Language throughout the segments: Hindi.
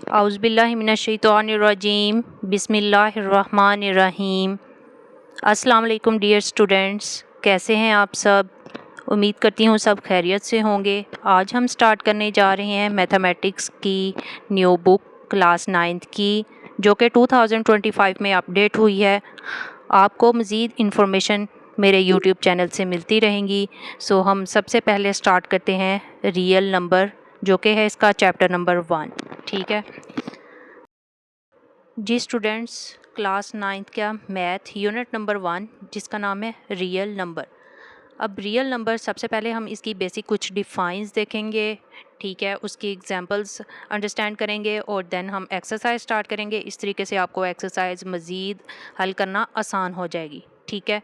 औज़ुबिल्लाहिमिनश्शैतानिर्रजीम बिस्मिल्लाहिर्रहमानिर्रहीम। अस्सलाम वालेकुम डियर स्टूडेंट्स, कैसे हैं आप सब। उम्मीद करती हूँ सब खैरियत से होंगे। आज हम स्टार्ट करने जा रहे हैं मैथमेटिक्स की न्यू बुक क्लास 9th की, जो कि 2025 में अपडेट हुई है। आपको मज़ीद इन्फॉर्मेशन मेरे यूट्यूब चैनल से मिलती रहेंगी। सो हम सबसे पहले स्टार्ट करते हैं रियल नंबर, जो कि है इसका चैप्टर नंबर 1। ठीक है जी स्टूडेंट्स, क्लास 9th का मैथ यूनिट नंबर 1, जिसका नाम है रियल नंबर। अब रियल नंबर सबसे पहले हम इसकी बेसिक कुछ डिफाइंस देखेंगे। ठीक है, उसकी एग्जांपल्स अंडरस्टैंड करेंगे और देन हम एक्सरसाइज स्टार्ट करेंगे। इस तरीके से आपको एक्सरसाइज मज़ीद हल करना आसान हो जाएगी। ठीक है,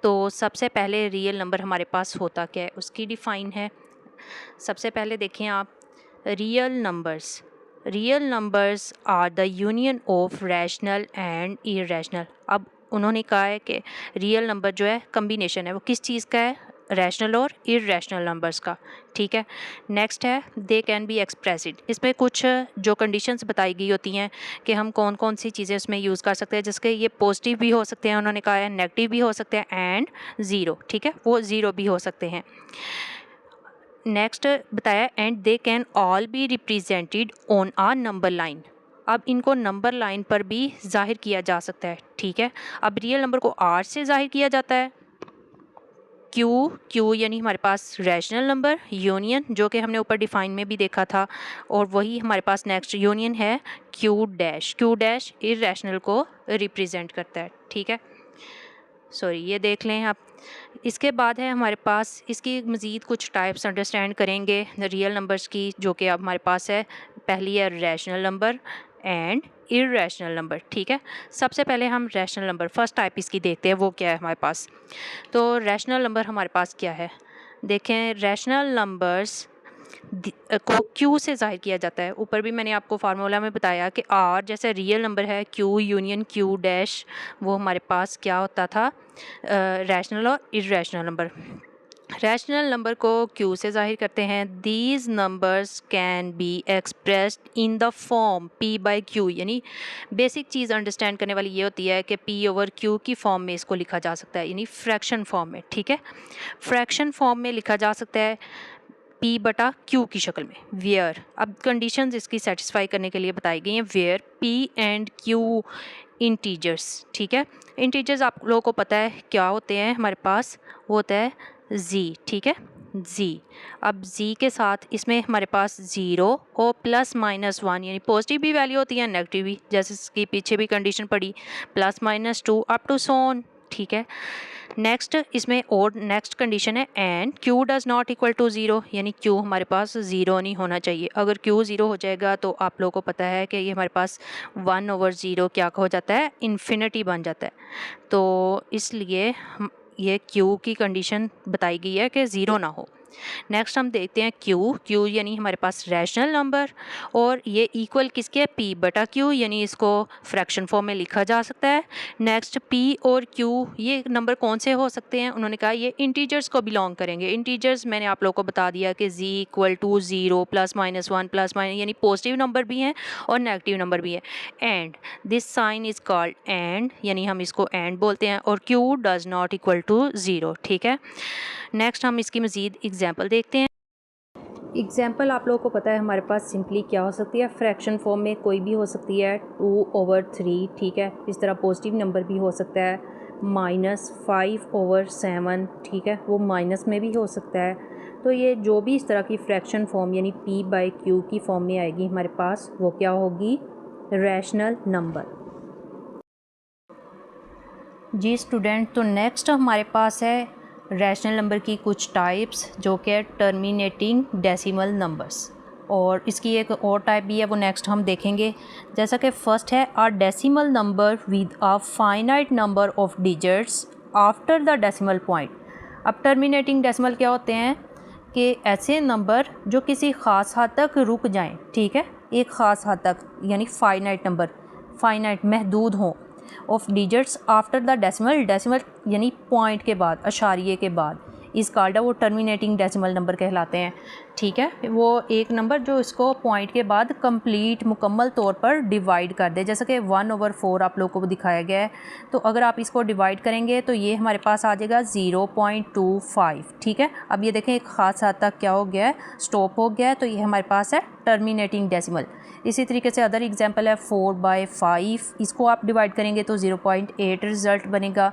तो सबसे पहले रियल नंबर हमारे पास होता क्या है, उसकी डिफ़ाइन है। सबसे पहले देखें आप, real numbers are the union of rational and irrational. अब उन्होंने कहा है कि रियल नंबर जो है कम्बिनेशन है, वो किस चीज़ का है, रैशनल और इरेशनल नंबर्स का। ठीक है, नेक्स्ट है दे कैन बी एक्सप्रेसिड। इसमें कुछ जो कंडीशंस बताई गई होती हैं कि हम कौन कौन सी चीज़ें उसमें यूज़ कर सकते हैं, जिसके ये पॉजिटिव भी हो सकते हैं, उन्होंने कहा है नेगेटिव भी हो सकते हैं एंड ज़ीरो। ठीक है, वो ज़ीरो भी हो सकते हैं। नेक्स्ट बताया and they can all be represented on a number line. अब इनको नंबर लाइन पर भी जाहिर किया जा सकता है। ठीक है, अब रियल नंबर को आर से जाहिर किया जाता है। क्यू यानी हमारे पास रैशनल नंबर, यूनियन जो कि हमने ऊपर डिफाइन में भी देखा था, और वही हमारे पास नेक्स्ट यूनियन है क्यू डैश इरेशनल को रिप्रेजेंट करता है। ठीक है, सॉरी ये देख लें आप। इसके बाद है हमारे पास इसकी मज़ीद कुछ टाइप्स अंडरस्टैंड करेंगे रियल नंबर्स की, जो कि अब हमारे पास है। पहली है rational number and irrational number. ठीक है, सबसे पहले हम रैशनल नंबर फर्स्ट टाइप इसकी देखते हैं, वो क्या है हमारे पास। तो रैशनल नंबर हमारे पास क्या है, देखें। रैशनल नंबर्स को क्यू से जाहिर किया जाता है। ऊपर भी मैंने आपको फार्मूला में बताया कि आर जैसे रियल नंबर है, क्यू यूनियन क्यू डैश, वो हमारे पास क्या होता था, रैशनल और इरेशनल नंबर। रैशनल नंबर को क्यू से जाहिर करते हैं। These numbers can be expressed in the form P by Q, यानी बेसिक चीज़ अंडरस्टैंड करने वाली ये होती है कि पी ओवर क्यू की फॉर्म में इसको लिखा जा सकता है, यानी फ्रैक्शन फॉर्म में। ठीक है, फ्रैक्शन फॉर्म में लिखा जा सकता है पी बटा क्यू की शक्ल में। वेयर, अब कंडीशंस इसकी सेटिस्फाई करने के लिए बताई गई हैं। Where p and q integers. ठीक है, इंटीजर्स आप लोगों को पता है क्या होते हैं हमारे पास, वो होता है जी। ठीक है, जी। अब जी के साथ इसमें हमारे पास ज़ीरो और +-1, यानी पॉजिटिव भी वैल्यू होती है नेगेटिव भी, जैसे इसकी पीछे भी कंडीशन पड़ी, +-2 अप टू सो ऑन। ठीक है, नेक्स्ट इसमें और नेक्स्ट कंडीशन है and q does not equal to zero, यानी क्यू हमारे पास ज़ीरो नहीं होना चाहिए। अगर क्यू ज़ीरो हो जाएगा तो आप लोगों को पता है कि ये हमारे पास 1/0 क्या हो जाता है, इन्फिनिटी बन जाता है। तो इसलिए ये क्यू की कंडीशन बताई गई है कि ज़ीरो ना हो। नेक्स्ट हम देखते हैं क्यू यानी हमारे पास रैशनल नंबर, और ये इक्वल किसके है, पी बटा क्यू, यानी इसको फ्रैक्शन फॉर्म में लिखा जा सकता है। नेक्स्ट पी और क्यू ये नंबर कौन से हो सकते हैं, उन्होंने कहा ये इंटीजर्स को बिलोंग करेंगे। इंटीजर्स मैंने आप लोगों को बता दिया कि जी इक्वल टू ज़ीरो, +-1 +-, यानी पॉजिटिव नंबर भी हैं और नेगेटिव नंबर भी है। And this sign is called and, यानी हम इसको एंड बोलते हैं, और q does not equal to zero. ठीक है, नेक्स्ट हम इसकी मज़ीद एग्जाम्पल देखते हैं। एग्जाम्पल आप लोगों को पता है हमारे पास सिंपली क्या हो सकती है, फ्रैक्शन फॉर्म में कोई भी हो सकती है, 2/3। ठीक है, इस तरह पॉजिटिव नंबर भी हो सकता है, -5/7। ठीक है, वो माइनस में भी हो सकता है। तो ये जो भी इस तरह की फ्रैक्शन फॉर्म यानी पी बाई क्यू की फॉर्म में आएगी हमारे पास, वो क्या होगी, रैशनल नंबर। जी स्टूडेंट, तो नेक्स्ट हमारे पास है रैशनल नंबर की कुछ टाइप्स, जो कि टर्मिनेटिंग डेसिमल नंबर्स, और इसकी एक और टाइप भी है, वो नेक्स्ट हम देखेंगे। जैसा कि फर्स्ट है a decimal number with a finite number of digits after the decimal point. अब टर्मिनेटिंग डेसिमल क्या होते हैं कि ऐसे नंबर जो किसी ख़ास हद तक रुक जाएं। ठीक है, एक ख़ास हद तक, यानी फाइनाइट नंबर, फाइनाइट महदूद हों, of digits after the decimal यानी पॉइंट के बाद, अशारिये के बाद। इस कॉल्ड वो टर्मिनेटिंग डेसिमल नंबर कहलाते हैं। ठीक है, वो एक नंबर जो इसको पॉइंट के बाद कंप्लीट मुकम्मल तौर पर डिवाइड कर दे, जैसे कि 1/4 आप लोगों को दिखाया गया है। तो अगर आप इसको डिवाइड करेंगे तो ये हमारे पास आ जाएगा 0.25। ठीक है, अब ये देखें एक ख़ास हद तक क्या हो गया है, स्टॉप हो गया है, तो ये हमारे पास है टर्मिनेटिंग डेसिमल। इसी तरीके से अदर एग्जांपल है 4/5, इसको आप डिवाइड करेंगे तो 0.8 रिज़ल्ट बनेगा।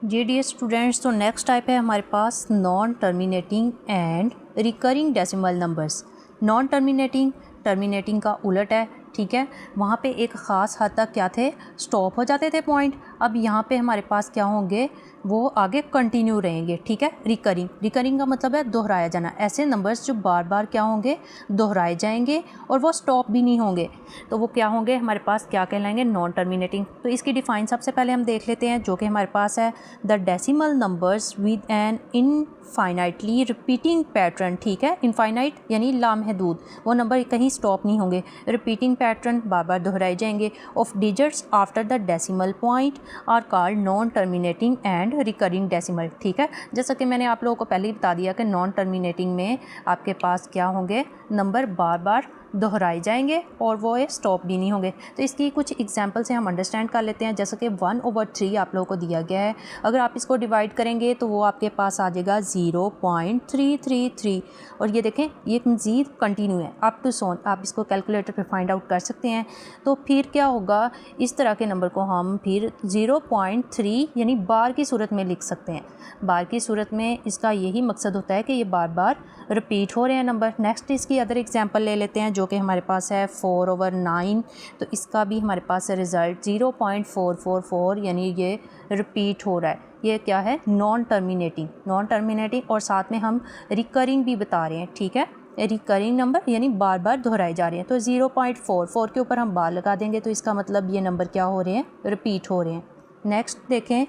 जी डियर स्टूडेंट्स, तो नेक्स्ट टाइप है हमारे पास non terminating and recurring decimal numbers. Non terminating terminating का उलट है। ठीक है, वहाँ पे एक ख़ास हद तक क्या थे, स्टॉप हो जाते थे पॉइंट। अब यहाँ पे हमारे पास क्या होंगे, वो आगे कंटिन्यू रहेंगे। ठीक है, रिकरिंग, रिकरिंग का मतलब है दोहराया जाना। ऐसे नंबर्स जो बार बार क्या होंगे, दोहराए जाएंगे और वो स्टॉप भी नहीं होंगे, तो वो क्या होंगे हमारे पास, क्या कहलाएंगे, नॉन टर्मिनेटिंग। तो इसकी डिफ़ाइन सबसे पहले हम देख लेते हैं, जो कि हमारे पास है the decimal numbers with an infinitely repeating pattern. ठीक है, इनफाइनाइट यानी लामहदूद, वो नंबर कहीं स्टॉप नहीं होंगे, रिपीटिंग पैटर्न बार बार दोहराए जाएंगे, of digits after the decimal point are called non terminating and recurring decimal. ठीक है, जैसा कि मैंने आप लोगों को पहले ही बता दिया कि नॉन टर्मिनेटिंग में आपके पास क्या होंगे, नंबर बार बार दोहराए जाएंगे और वो स्टॉप भी नहीं होंगे। तो इसकी कुछ एग्जांपल से हम अंडरस्टैंड कर लेते हैं। जैसा कि 1/3 आप लोगों को दिया गया है, अगर आप इसको डिवाइड करेंगे तो वो आपके पास आ जाएगा 0.333। और ये देखें, ये मज़ीद कंटिन्यू है अप टू सोन, आप इसको कैलकुलेटर पे फाइंड आउट कर सकते हैं। तो फिर क्या होगा, इस तरह के नंबर को हम फिर 0.3 यानी बार की सूरत में लिख सकते हैं। बार की सूरत में इसका यही मकसद होता है कि ये बार बार रिपीट हो रहे हैं नंबर। नेक्स्ट इसकी अदर एग्जांपल ले लेते हैं, जो कि हमारे पास है 4/9। तो इसका भी हमारे पास रिज़ल्ट 0.444 यानी ये रिपीट हो रहा है। ये क्या है, नॉन टर्मिनेटिंग, नॉन टर्मिनेटिंग और साथ में हम रिकरिंग भी बता रहे हैं। ठीक है, रिकरिंग नंबर यानी बार बार दोहराए जा रहे हैं। तो 0.44 के ऊपर हम बार लगा देंगे तो इसका मतलब ये नंबर क्या हो रहे हैं, रिपीट हो रहे हैं। नेक्स्ट देखें,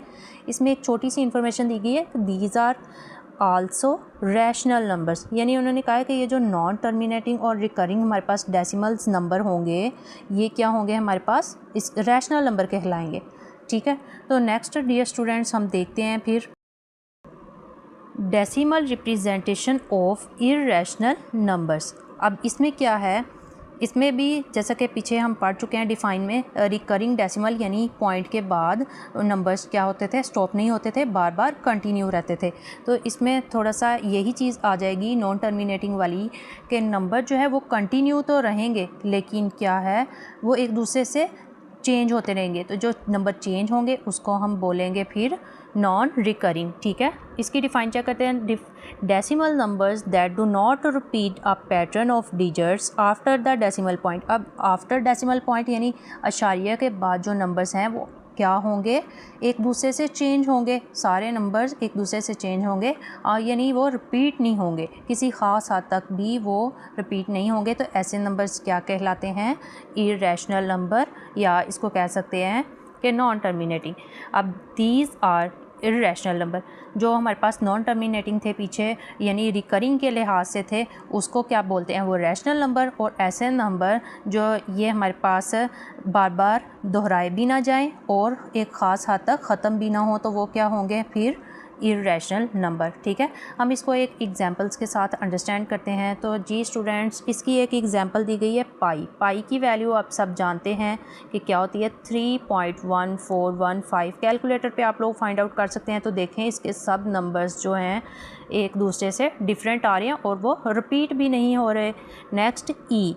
इसमें एक छोटी सी इन्फॉर्मेशन दी गई है, these are also rational numbers, यानी उन्होंने कहा है कि ये जो नॉन टर्मिनेटिंग और रिकरिंग हमारे पास डेसिमल्स नंबर होंगे, ये क्या होंगे, हमारे पास इस रैशनल नंबर कहलाएंगे। ठीक है, तो नेक्स्ट डियर स्टूडेंट्स हम देखते हैं फिर decimal representation of irrational numbers. अब इसमें क्या है, इसमें भी जैसा कि पीछे हम पढ़ चुके हैं डिफ़ाइन में, रिकरिंग डेसिमल यानी पॉइंट के बाद नंबर्स क्या होते थे, स्टॉप नहीं होते थे, बार बार कंटिन्यू रहते थे। तो इसमें थोड़ा सा यही चीज़ आ जाएगी नॉन टर्मिनेटिंग वाली, कि नंबर जो है वो कंटिन्यू तो रहेंगे लेकिन क्या है, वो एक दूसरे से चेंज होते रहेंगे। तो जो नंबर चेंज होंगे उसको हम बोलेंगे फिर नॉन रिकरिंग। ठीक है, इसकी डिफ़ाइन क्या करते हैं, decimal numbers that do not repeat a pattern of digits after the decimal point. अब आफ्टर डेसिमल पॉइंट यानी अशारिया के बाद जो नंबर्स हैं वो क्या होंगे, एक दूसरे से चेंज होंगे, सारे नंबर्स एक दूसरे से चेंज होंगे और यानी वो रिपीट नहीं होंगे, किसी ख़ास हद तक भी वो रिपीट नहीं होंगे। तो ऐसे नंबर्स क्या कहलाते हैं, इर्रेशनल नंबर, या इसको कह सकते हैं कि नॉन टर्मिनेटिंग। अब दीज आर इर्रेशनल नंबर, जो हमारे पास नॉन टर्मिनेटिंग थे पीछे यानी रिकरिंग के लिहाज से थे, उसको क्या बोलते हैं, वो रैशनल नंबर। और ऐसे नंबर जो ये हमारे पास बार बार दोहराए भी ना जाएं और एक ख़ास हद तक ख़त्म भी ना हो, तो वो क्या होंगे, फिर इर्रेशनल नंबर। ठीक है, हम इसको एक एग्जांपल्स के साथ अंडरस्टैंड करते हैं। तो जी स्टूडेंट्स, इसकी एक एग्जांपल दी गई है पाई। पाई की वैल्यू आप सब जानते हैं कि क्या होती है, 3.1415। कैलकुलेटर पे आप लोग फाइंड आउट कर सकते हैं। तो देखें इसके सब नंबर्स जो हैं एक दूसरे से डिफरेंट आ रहे हैं और वो रिपीट भी नहीं हो रहे। नेक्स्ट ई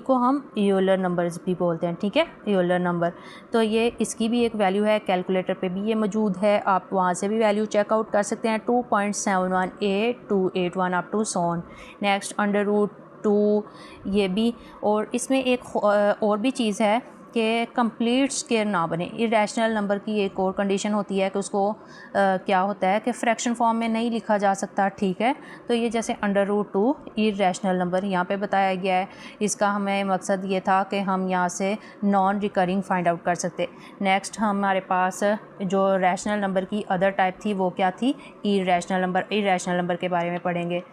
को हम यूलर नंबर्स भी बोलते हैं। ठीक है, यूलर नंबर, तो ये इसकी भी एक वैल्यू है, कैलकुलेटर पे भी ये मौजूद है, आप वहाँ से भी वैल्यू चेकआउट कर सकते हैं, 2.71881 अप टू सोन। नेक्स्ट √2 ये भी, और इसमें एक और भी चीज़ है कि कंप्लीट स्क्वायर ना बने। इरेशनल नंबर की एक और कंडीशन होती है कि उसको क्या होता है कि फ्रैक्शन फॉर्म में नहीं लिखा जा सकता। ठीक है, तो ये जैसे √2 इरेशनल नंबर यहाँ पे बताया गया है, इसका हमें मकसद ये था कि हम यहाँ से नॉन रिकरिंग फाइंड आउट कर सकते। नेक्स्ट हमारे पास जो रैशनल नंबर की अदर टाइप थी वो क्या थी, इरेशनल नंबर। इरेशनल नंबर के बारे में पढ़ेंगे।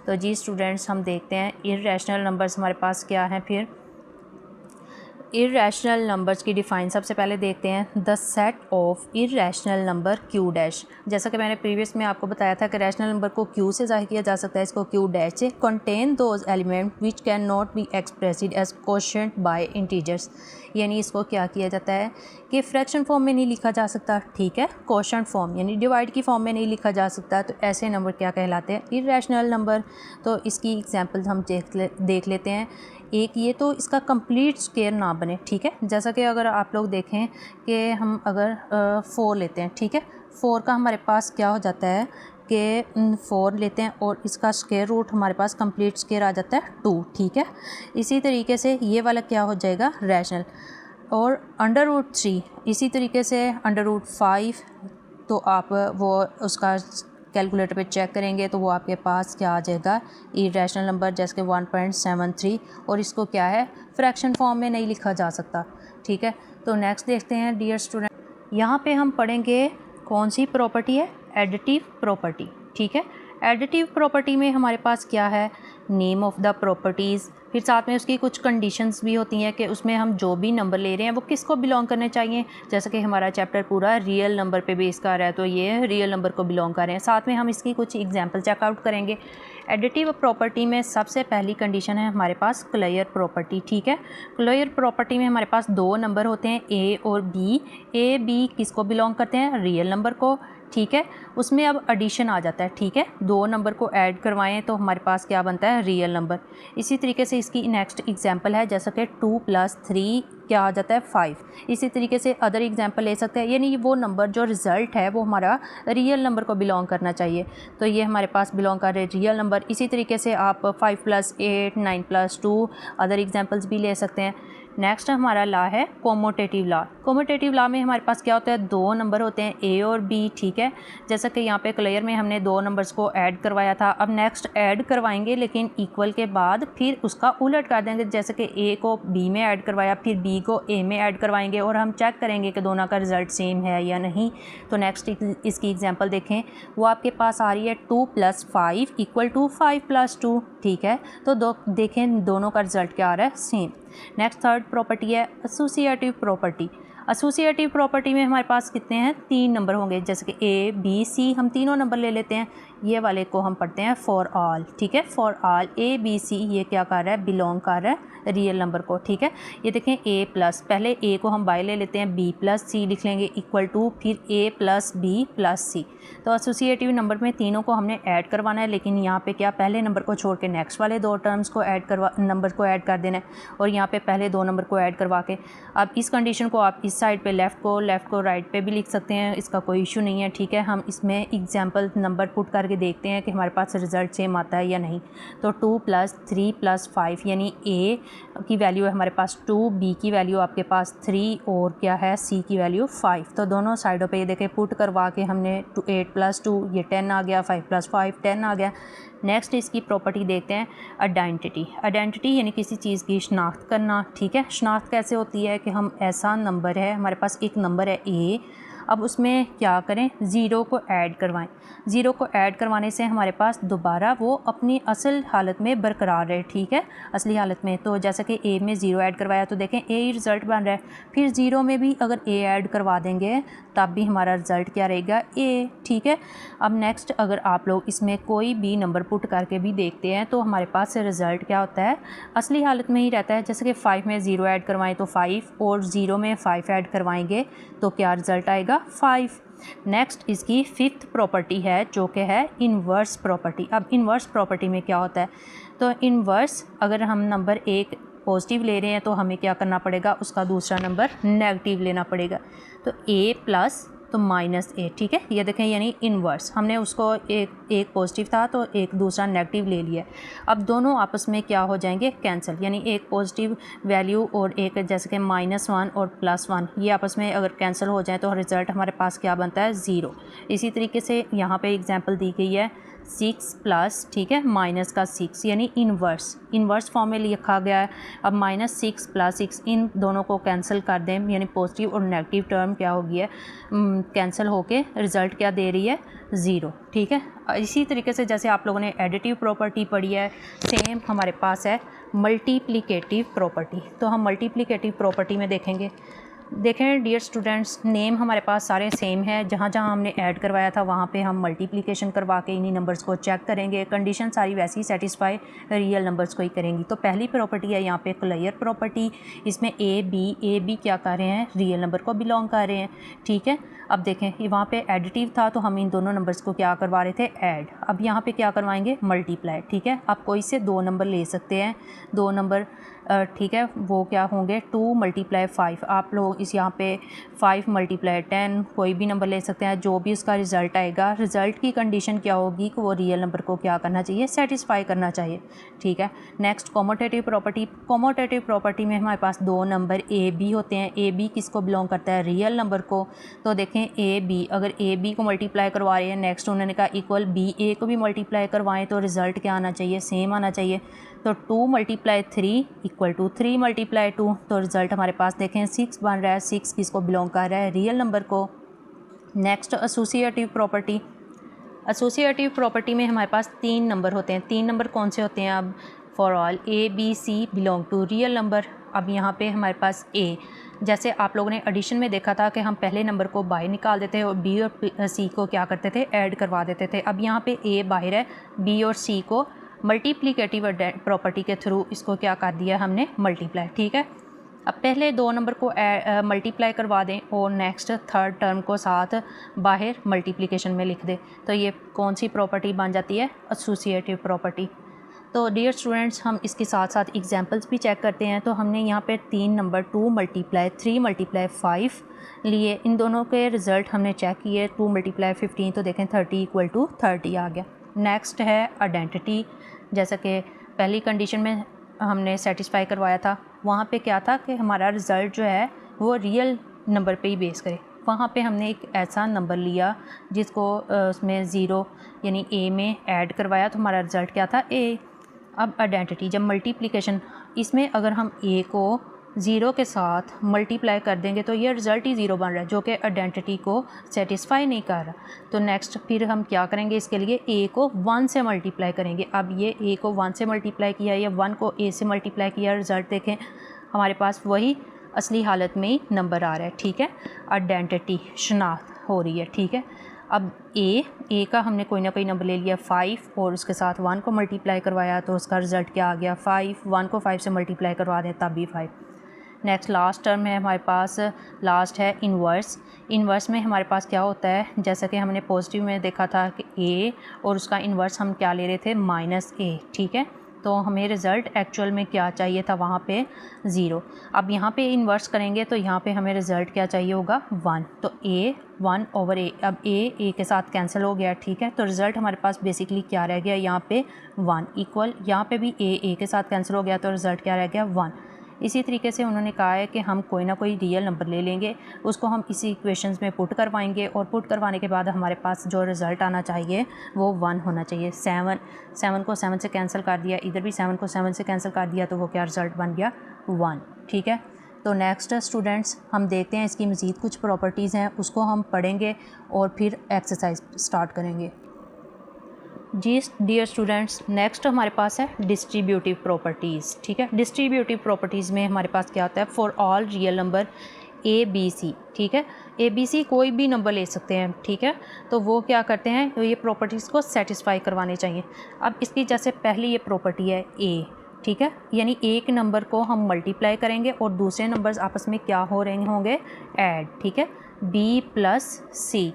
तो जी स्टूडेंट्स, हम देखते हैं इरेशनल नंबर्स हमारे पास क्या हैं। फिर इर्रेशनल नंबर्स की डिफ़ाइन सबसे पहले देखते हैं। The set of irrational number Q dash, जैसा कि मैंने प्रीवियस में आपको बताया था कि रैशनल नंबर को क्यू से ज़ाहिर किया जा सकता है, इसको क्यू डैश से। Contain those element which can not be expressed as quotient by integers, यानी इसको क्या किया जाता है कि फ्रैक्शन फॉर्म में नहीं लिखा जा सकता, ठीक है, कोशेंट फॉर्म यानी डिवाइड की फॉर्म में नहीं लिखा जा सकता, तो ऐसे नंबर क्या कहलाते हैं, इर्रेशनल नंबर। तो इसकी एग्जांपल हम देख लेते हैं। एक ये तो इसका कंप्लीट स्क्वायर ना बने, ठीक है, जैसा कि अगर आप लोग देखें कि हम अगर 4 लेते हैं, ठीक है, 4 का हमारे पास क्या हो जाता है कि 4 लेते हैं और इसका स्क्वायर रूट हमारे पास कंप्लीट स्क्वायर आ जाता है 2, ठीक है। इसी तरीके से ये वाला क्या हो जाएगा, रैशनल। और √3 इसी तरीके से √5, तो आप वो उसका कैलकुलेटर पे चेक करेंगे तो वो आपके पास क्या आ जाएगा, इर्रेशनल नंबर, जैसे कि 1.73, और इसको क्या है, फ्रैक्शन फॉर्म में नहीं लिखा जा सकता, ठीक है। तो नेक्स्ट देखते हैं डियर स्टूडेंट, यहाँ पे हम पढ़ेंगे कौन सी प्रॉपर्टी है, एडिटिव प्रॉपर्टी, ठीक है। एडिटिव प्रॉपर्टी में हमारे पास क्या है, नेम ऑफ़ द प्रॉपर्टीज़, फिर साथ में उसकी कुछ कंडीशंस भी होती हैं कि उसमें हम जो भी नंबर ले रहे हैं वो किसको बिलोंग करने चाहिए। जैसे कि हमारा चैप्टर पूरा रियल नंबर पे बेस कर रहा है, तो ये रियल नंबर को बिलोंग कर रहे हैं। साथ में हम इसकी कुछ एग्जांपल चेकआउट करेंगे। एडिटिव प्रॉपर्टी में सबसे पहली कंडीशन है हमारे पास क्लियर प्रॉपर्टी, ठीक है। क्लियर प्रॉपर्टी में हमारे पास 2 नंबर होते हैं, ए और बी। ए बी किसको बिलोंग करते हैं, रियल नंबर को, ठीक है। उसमें अब एडिशन आ जाता है, ठीक है, 2 नंबर को ऐड करवाएं तो हमारे पास क्या बनता है, रियल नंबर। इसी तरीके से इसकी नेक्स्ट एग्जांपल है, जैसा कि 2 + 3 क्या आ जाता है, 5। इसी तरीके से अदर एग्जांपल ले सकते हैं, यानी वो नंबर जो रिज़ल्ट है वो हमारा रियल नंबर को बिलोंग करना चाहिए, तो ये हमारे पास बिलोंग कर रहे रियल नंबर। इसी तरीके से आप 5 + 8, 9 + 2 अदर एग्जांपल्स भी ले सकते हैं। नेक्स्ट हमारा लॉ है कोमोटेटिव लॉ। कोमोटेटिव लॉ में हमारे पास क्या होता है, 2 नंबर होते हैं, ए और बी, ठीक है। जैसा कि यहाँ पे क्लियर में हमने 2 नंबर्स को ऐड करवाया था, अब नेक्स्ट ऐड करवाएंगे लेकिन इक्वल के बाद फिर उसका उलट कर देंगे, जैसे कि ए को बी में ऐड करवाया, फिर बी को ए में ऐड करवाएंगे और हम चेक करेंगे कि दोनों का रिज़ल्ट सेम है या नहीं। तो नेक्स्ट इसकी एग्जांपल देखें, वो आपके पास आ रही है 2 + 5 = 5 + 2, ठीक है। तो देखें दोनों का रिज़ल्ट क्या आ रहा है, सेम। नेक्स्ट थर्ड प्रॉपर्टी है एसोसिएटिव प्रॉपर्टी। एसोसिएटिव प्रॉपर्टी में हमारे पास कितने हैं, 3 नंबर होंगे, जैसे कि ए बी सी, हम तीनों नंबर ले लेते हैं। ये वाले को हम पढ़ते हैं फॉर ऑल, ठीक है। For all A B C ये क्या कर रहा है, बिलोंग कर रहा है रियल नंबर को, ठीक है। ये देखें ए प्लस, पहले ए को हम बाय ले लेते हैं, बी + सी लिख लेंगे = फिर ए + बी + सी। तो एसोसिएटिव नंबर में तीनों को हमने ऐड करवाना है, लेकिन यहाँ पे क्या, पहले नंबर को छोड़ के नेक्स्ट वाले 2 टर्म्स को नंबर को ऐड कर देना है, और यहाँ पे पहले 2 नंबर को ऐड करवा के अब इस कंडीशन को आप इस साइड पे लेफ़्ट को राइट पे भी लिख सकते हैं, इसका कोई इशू नहीं है, ठीक है। हम इसमें एग्जांपल नंबर पुट करके देखते हैं कि हमारे पास रिज़ल्ट सेम आता है या नहीं। तो 2 + 3 + 5 यानी ए की वैल्यू है हमारे पास 2, बी की वैल्यू आपके पास 3 और क्या है, सी की वैल्यू 5। तो दोनों साइडों पे ये देखें पुट करवा के हमने 8 + 2 ये 10 आ गया, 5 + 5 10 आ गया। नेक्स्ट इसकी प्रॉपर्टी देखते हैं आइडेंटिटी। आइडेंटिटी यानी किसी चीज़ की शनाख्त करना, ठीक है। शनाख्त कैसे होती है कि हम ऐसा नंबर है, हमारे पास एक नंबर है ए, अब उसमें क्या करें, ज़ीरो को ऐड करवाएं। ज़ीरो को ऐड करवाने से हमारे पास दोबारा वो अपनी असल हालत में बरकरार है, ठीक है, असली हालत में। तो जैसे कि ए में 0 ऐड करवाया तो देखें ए ही रिज़ल्ट बन रहा है, फिर 0 में भी अगर ए ऐड करवा देंगे तब भी हमारा रिज़ल्ट क्या रहेगा, ए, ठीक है। अब नेक्स्ट अगर आप लोग इसमें कोई भी नंबर पुट करके भी देखते हैं तो हमारे पास रिज़ल्ट क्या होता है, असली हालत में ही रहता है। जैसे कि 5 में 0 ऐड करवाएं तो 5, और 0 में 5 ऐड करवाएंगे तो क्या रिज़ल्ट आएगा, 5। नेक्स्ट इसकी 5th प्रॉपर्टी है जो कि है इन्वर्स प्रॉपर्टी। अब इन्वर्स प्रॉपर्टी में क्या होता है, तो इन्वर्स अगर हम नंबर 1 पॉजिटिव ले रहे हैं तो हमें क्या करना पड़ेगा, उसका दूसरा नंबर नेगेटिव लेना पड़ेगा। तो a + तो -a, ठीक है। ये देखें यानी इन्वर्स, हमने उसको एक पॉजिटिव था तो एक दूसरा नेगेटिव ले लिया। अब दोनों आपस में क्या हो जाएंगे, कैंसिल, यानी एक पॉजिटिव वैल्यू और एक जैसे कि -1 और +1 ये आपस में अगर कैंसिल हो जाए तो रिज़ल्ट हमारे पास क्या बनता है, 0। इसी तरीके से यहाँ पे एग्जांपल दी गई है 6 प्लस, ठीक है, माइनस का 6 यानी इन्वर्स फॉर्म में लिखा गया है। अब -6 + 6 इन दोनों को कैंसिल कर दें, यानी पॉजिटिव और नेगेटिव टर्म क्या हो गई है, कैंसिल होके रिज़ल्ट क्या दे रही है, 0, ठीक है। इसी तरीके से जैसे आप लोगों ने एडिटिव प्रॉपर्टी पढ़ी है, सेम हमारे पास है मल्टीप्लिकेटिव प्रॉपर्टी। तो हम मल्टीप्लिकेटिव प्रॉपर्टी में देखेंगे। देखें डियर स्टूडेंट्स, नेम हमारे पास सारे सेम है, जहाँ जहाँ हमने ऐड करवाया था वहाँ पे हम मल्टीप्लिकेशन करवा के इन्हीं नंबर्स को चेक करेंगे। कंडीशन सारी वैसी सेटिस्फाई रियल नंबर्स को ही करेंगी। तो पहली प्रॉपर्टी है यहाँ पे क्लियर प्रॉपर्टी, इसमें ए बी क्या कर रहे हैं, रियल नंबर को बिलोंग कर रहे हैं, ठीक है। अब देखें ये वहाँ पे एडिटिव था तो हम इन दोनों नंबर्स को क्या करवा रहे थे, ऐड। अब यहाँ पे क्या करवाएंगे, मल्टीप्लाई, ठीक है। आप कोई से 2 नंबर ले सकते हैं, 2 नंबर, ठीक है, वो क्या होंगे, 2 × 5। आप लोग इस यहाँ पे 5 × 10 कोई भी नंबर ले सकते हैं। जो भी उसका रिज़ल्ट आएगा, रिज़ल्ट की कंडीशन क्या होगी कि वो रियल नंबर को क्या करना चाहिए, सेटिस्फाई करना चाहिए, ठीक है। Next commutative property. Commutative property में हमारे पास 2 नंबर ए बी होते हैं। ए बी किसको बिलोंग करता है, रियल नंबर को। तो देखें ए बी, अगर ए बी को मल्टीप्लाई करवा रहे हैं, नेक्स्ट उन्होंने कहा इक्वल बी ए को भी मल्टीप्लाई करवाएं, तो रिज़ल्ट क्या आना चाहिए, सेम आना चाहिए। तो 2 × 3 = 3 × 2, तो रिज़ल्ट हमारे पास देखें 6 बन रहा है। 6 किसको बिलोंग कर रहा है, रियल नंबर को। Next associative property. Associative property में हमारे पास 3 नंबर होते हैं। 3 नंबर कौन से होते हैं, अब for all A B C belong to real number. अब यहाँ पे हमारे पास ए, जैसे आप लोगों ने एडिशन में देखा था कि हम पहले नंबर को बाहर निकाल देते हैं और बी और सी को क्या करते थे, ऐड करवा देते थे। अब यहाँ पे ए बाहर है, बी और सी को मल्टीप्लिकेटिव प्रॉपर्टी के थ्रू इसको क्या कर दिया हमने, मल्टीप्लाई, ठीक है। अब पहले 2 नंबर को मल्टीप्लाई करवा दें और नेक्स्ट थर्ड टर्म को साथ बाहर मल्टीप्लिकेशन में लिख दें, तो ये कौन सी प्रॉपर्टी बन जाती है, एसोसिएटिव प्रॉपर्टी। तो डियर स्टूडेंट्स, हम इसके साथ साथ एग्जांपल्स भी चेक करते हैं। तो हमने यहाँ पे 3 नंबर 2 × 3 × 5 लिए, इन दोनों के रिज़ल्ट हमने चेक किए। 2 × 15 तो देखें 30 = 30 आ गया। नेक्स्ट है आइडेंटिटी। जैसा कि पहली कंडीशन में हमने सेटिस्फाई करवाया था, वहाँ पे क्या था कि हमारा रिज़ल्ट जो है वो रियल नंबर पे ही बेस करे। वहाँ पे हमने एक ऐसा नंबर लिया जिसको उसमें 0 यानी ए में ऐड करवाया, तो हमारा रिज़ल्ट क्या था, ए। अब आइडेंटिटी, जब मल्टीप्लिकेशन, इसमें अगर हम ए को 0 के साथ मल्टीप्लाई कर देंगे तो ये रिज़ल्ट ही 0 बन रहा है, जो कि आइडेंटिटी को सेटिस्फाई नहीं कर रहा। तो नेक्स्ट फिर हम क्या करेंगे, इसके लिए ए को 1 से मल्टीप्लाई करेंगे। अब ये ए को 1 से मल्टीप्लाई किया, या 1 को ए से मल्टीप्लाई किया, रिज़ल्ट देखें हमारे पास वही असली हालत में ही नंबर आ रहा है, ठीक है। आइडेंटिटी शनाख्त हो रही है, ठीक है। अब ए का हमने कोई ना कोई नंबर ले लिया 5 और उसके साथ 1 को मल्टीप्लाई करवाया, तो उसका रिज़ल्ट क्या आ गया, 5। 1 को 5 से मल्टीप्लाई करवा दें तब भी 5। नेक्स्ट लास्ट टर्म है हमारे पास, लास्ट है इन्वर्स। इन्वर्स में हमारे पास क्या होता है, जैसा कि हमने पॉजिटिव में देखा था कि ए और उसका इन्वर्स हम क्या ले रहे थे, -a, ठीक है। तो हमें रिज़ल्ट एक्चुअल में क्या चाहिए था, वहाँ पे 0। अब यहाँ पे इन्वर्स करेंगे तो यहाँ पे हमें रिज़ल्ट क्या चाहिए होगा, 1। तो a 1/a, अब a के साथ कैंसिल हो गया, ठीक है। तो रिज़ल्ट हमारे पास बेसिकली क्या रह गया, यहाँ पे 1 इक्वल, यहाँ पे भी a के साथ कैंसिल हो गया, तो रिज़ल्ट क्या रह गया, 1। इसी तरीके से उन्होंने कहा है कि हम कोई ना कोई रियल नंबर ले लेंगे, उसको हम इसी इक्वेशंस में पुट करवाएंगे और पुट करवाने के बाद हमारे पास जो रिज़ल्ट आना चाहिए वो 1 होना चाहिए। 7 को 7 से कैंसिल कर दिया, इधर भी 7 को 7 से कैंसिल कर दिया, तो वो क्या रिज़ल्ट बन गया, 1, ठीक है। तो नेक्स्ट स्टूडेंट्स, हम देखते हैं इसकी मज़ीद कुछ प्रॉपर्टीज़ हैं, उसको हम पढ़ेंगे और फिर एक्सरसाइज स्टार्ट करेंगे। जी डियर स्टूडेंट्स, नेक्स्ट हमारे पास है डिस्ट्रीब्यूटिव प्रॉपर्टीज़, ठीक है। डिस्ट्रीब्यूटिव प्रॉपर्टीज़ में हमारे पास क्या होता है, for all real number A B C, ठीक है। ए बी सी कोई भी नंबर ले सकते हैं, ठीक है। तो वो क्या करते हैं, तो ये प्रॉपर्टीज़ को सेटिस्फाई करवाने चाहिए। अब इसकी जैसे पहली ये प्रॉपर्टी है ए, ठीक है, यानी एक नंबर को हम मल्टीप्लाई करेंगे और दूसरे नंबर्स आपस में क्या हो रहे होंगे, ऐड, ठीक है, b + c।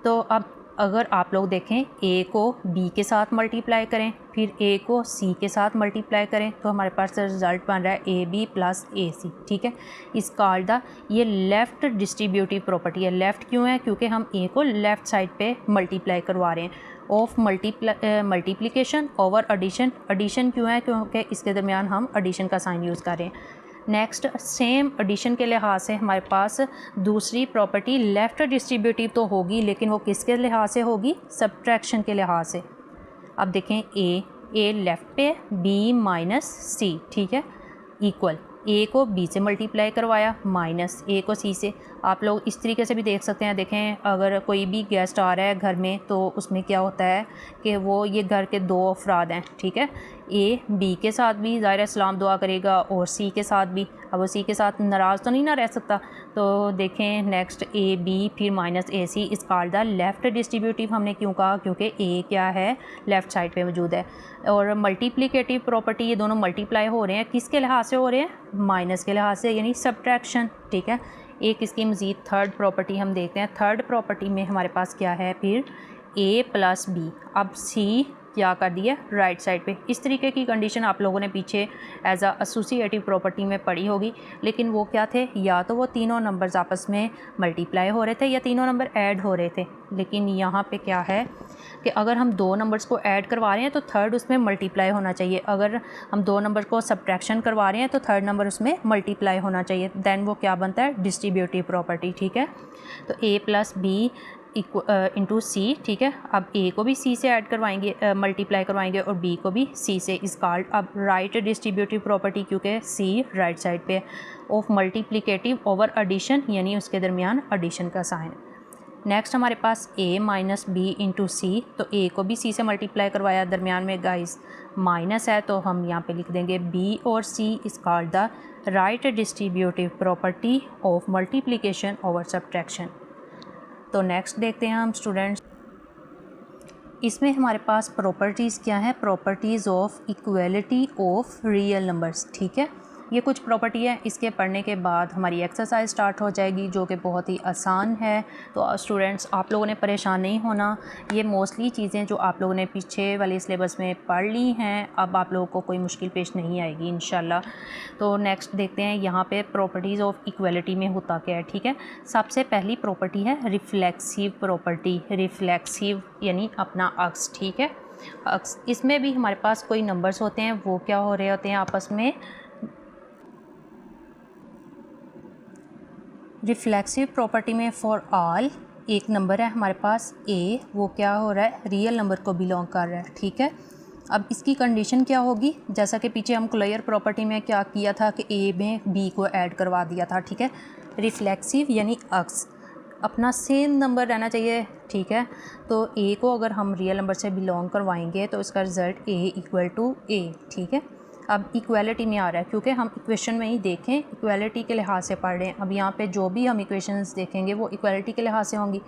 तो अब अगर आप लोग देखें a को b के साथ मल्टीप्लाई करें, फिर a को c के साथ मल्टीप्लाई करें, तो हमारे पास रिज़ल्ट बन रहा है ab + ac, ठीक है। इस कॉल्ड द, ये लेफ़्ट डिस्ट्रीब्यूटिव प्रॉपर्टी है। लेफ़्ट क्यों है, क्योंकि हम a को लेफ़्ट साइड पे मल्टीप्लाई करवा रहे हैं। Of multiplication over addition. Addition क्यों है, क्योंकि इसके दरमियान हम एडिशन का साइन यूज़ कर रहे हैं। नेक्स्ट, सेम एडिशन के लिहाज से हमारे पास दूसरी प्रॉपर्टी लेफ़्ट डिस्ट्रीब्यूटिव तो होगी, लेकिन वो किसके लिहाज से होगी, सब्ट्रैक्शन के लिहाज से। अब देखें ए लेफ़्ट पे, बी माइनस सी, ठीक है, इक्वल ए को बी से मल्टीप्लाई करवाया माइनस ए को सी से। आप लोग इस तरीके से भी देख सकते हैं। देखें, अगर कोई भी गेस्ट आ रहा है घर में तो उसमें क्या होता है कि वो ये घर के दो अफराद हैं, ठीक है, ए बी के साथ भी ज़ाहिर है सलाम दुआ करेगा और सी के साथ भी। अब वो सी के साथ नाराज़ तो नहीं ना रह सकता। तो देखें नेक्स्ट ए बी फिर minus A C is called the left distributive. हमने क्यों कहा? क्योंकि ए क्या है, लेफ़्ट साइड पे मौजूद है। और मल्टीप्लिकेटिव प्रॉपर्टी, ये दोनों मल्टीप्लाई हो रहे हैं, किसके लिहाज से हो रहे हैं? माइनस के लिहाज से, यानी सब्ट्रैक्शन, ठीक है। एक इसकी मज़ीद थर्ड प्रॉपर्टी हम देखते हैं। थर्ड प्रॉपर्टी में हमारे पास क्या है फिर? ए प्लस बी। अब सी क्या कर दिया? राइट साइड पे। इस तरीके की कंडीशन आप लोगों ने पीछे एज अ एसोसिएटिव प्रॉपर्टी में पढ़ी होगी, लेकिन वो क्या थे? या तो वो तीनों नंबर्स आपस में मल्टीप्लाई हो रहे थे या तीनों नंबर ऐड हो रहे थे। लेकिन यहाँ पे क्या है कि अगर हम दो नंबर्स को ऐड करवा रहे हैं तो थर्ड उसमें मल्टीप्लाई होना चाहिए। अगर हम दो नंबर को सब्ट्रैक्शन करवा रहे हैं तो थर्ड नंबर उसमें मल्टीप्लाई होना चाहिए। दैन वो क्या बनता है? डिस्ट्रीब्यूटिव प्रॉपर्टी, ठीक है। तो ए प्लस बी इंटू सी, ठीक है। अब ए को भी सी से ऐड करवाएंगे, मल्टीप्लाई करवाएंगे, और बी को भी सी से। इस कॉल्ड अब राइट डिस्ट्रीब्यूटिव प्रॉपर्टी, क्योंकि सी राइट साइड पे ऑफ मल्टीप्लिकेटिव ओवर एडिशन, यानी उसके दरमियान एडिशन का साइन। नेक्स्ट हमारे पास ए माइनस बी इंटू सी। तो ए को भी सी से मल्टीप्लाई करवाया, दरमियान में गाइस माइनस है तो हम यहाँ पे लिख देंगे बी और C is called the right distributive property of multiplication over subtraction. तो नेक्स्ट देखते हैं हम स्टूडेंट्स, इसमें हमारे पास प्रॉपर्टीज़ क्या है? Properties of equality of real numbers, ठीक है। ये कुछ प्रॉपर्टी है, इसके पढ़ने के बाद हमारी एक्सरसाइज स्टार्ट हो जाएगी जो कि बहुत ही आसान है। तो स्टूडेंट्स आप लोगों ने परेशान नहीं होना, ये मोस्टली चीज़ें जो आप लोगों ने पीछे वाले सिलेबस में पढ़ ली हैं, अब आप लोगों को कोई मुश्किल पेश नहीं आएगी इंशाल्लाह। तो नेक्स्ट देखते हैं यहाँ पे प्रॉपर्टीज़ ऑफ इक्वलिटी में होता क्या है, ठीक है। सबसे पहली प्रॉपर्टी है रिफ्लेक्सिव प्रॉपर्टी। रिफ्लेक्सिव यानी अपना अक्स, ठीक है, अक्स। इसमें भी हमारे पास कोई नंबर्स होते हैं, वो क्या हो रहे होते हैं आपस में रिफ्लेक्सिव प्रॉपर्टी में। फॉर ऑल एक नंबर है हमारे पास ए, वो क्या हो रहा है? रियल नंबर को बिलोंग कर रहा है, ठीक है। अब इसकी कंडीशन क्या होगी? जैसा कि पीछे हम क्लियर प्रॉपर्टी में क्या किया था कि ए में बी को ऐड करवा दिया था, ठीक है। रिफ्लेक्सिव यानी अक्स, अपना सेम नंबर रहना चाहिए, ठीक है। तो ए को अगर हम रियल नंबर से बिलोंग करवाएंगे तो इसका रिज़ल्ट ए इक्वल टू ए, ठीक है। अब इक्वालिटी में आ रहा है, क्योंकि हम इक्वेशन में ही देखें, इक्वालिटी के लिहाज से पढ़ रहे हैं। अब यहाँ पे जो भी हम इक्वेशंस देखेंगे वो इक्वालिटी के लिहाज से होंगी।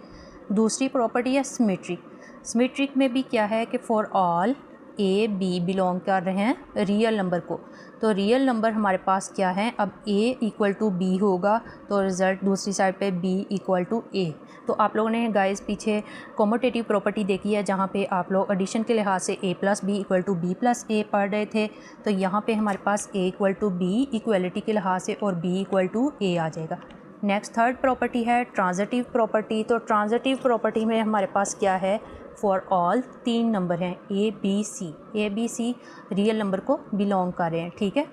दूसरी प्रॉपर्टी है सिमेट्रिक। सिमेट्रिक में भी क्या है कि for all A B belong कर रहे हैं रियल नंबर को। तो रियल नंबर हमारे पास क्या है? अब ए इक्वल टू बी होगा तो रिज़ल्ट दूसरी साइड पे बी इक्वल टू ए। तो आप लोगों ने गाइस पीछे कॉम्यूटेटिव प्रॉपर्टी देखी है, जहाँ पे आप लोग एडिशन के लिहाज से A plus B equal to B plus A पढ़ रहे थे। तो यहाँ पे हमारे पास A equal to B equality के लिहाज से और बी इक्वल टू ए आ जाएगा। नेक्स्ट थर्ड प्रॉपर्टी है ट्रांजिटिव प्रॉपर्टी। तो ट्रांजिटिव प्रॉपर्टी में हमारे पास क्या है? फॉर ऑल तीन नंबर हैं A B C. A B C real number को बिलोंग कर रहे हैं, ठीक है।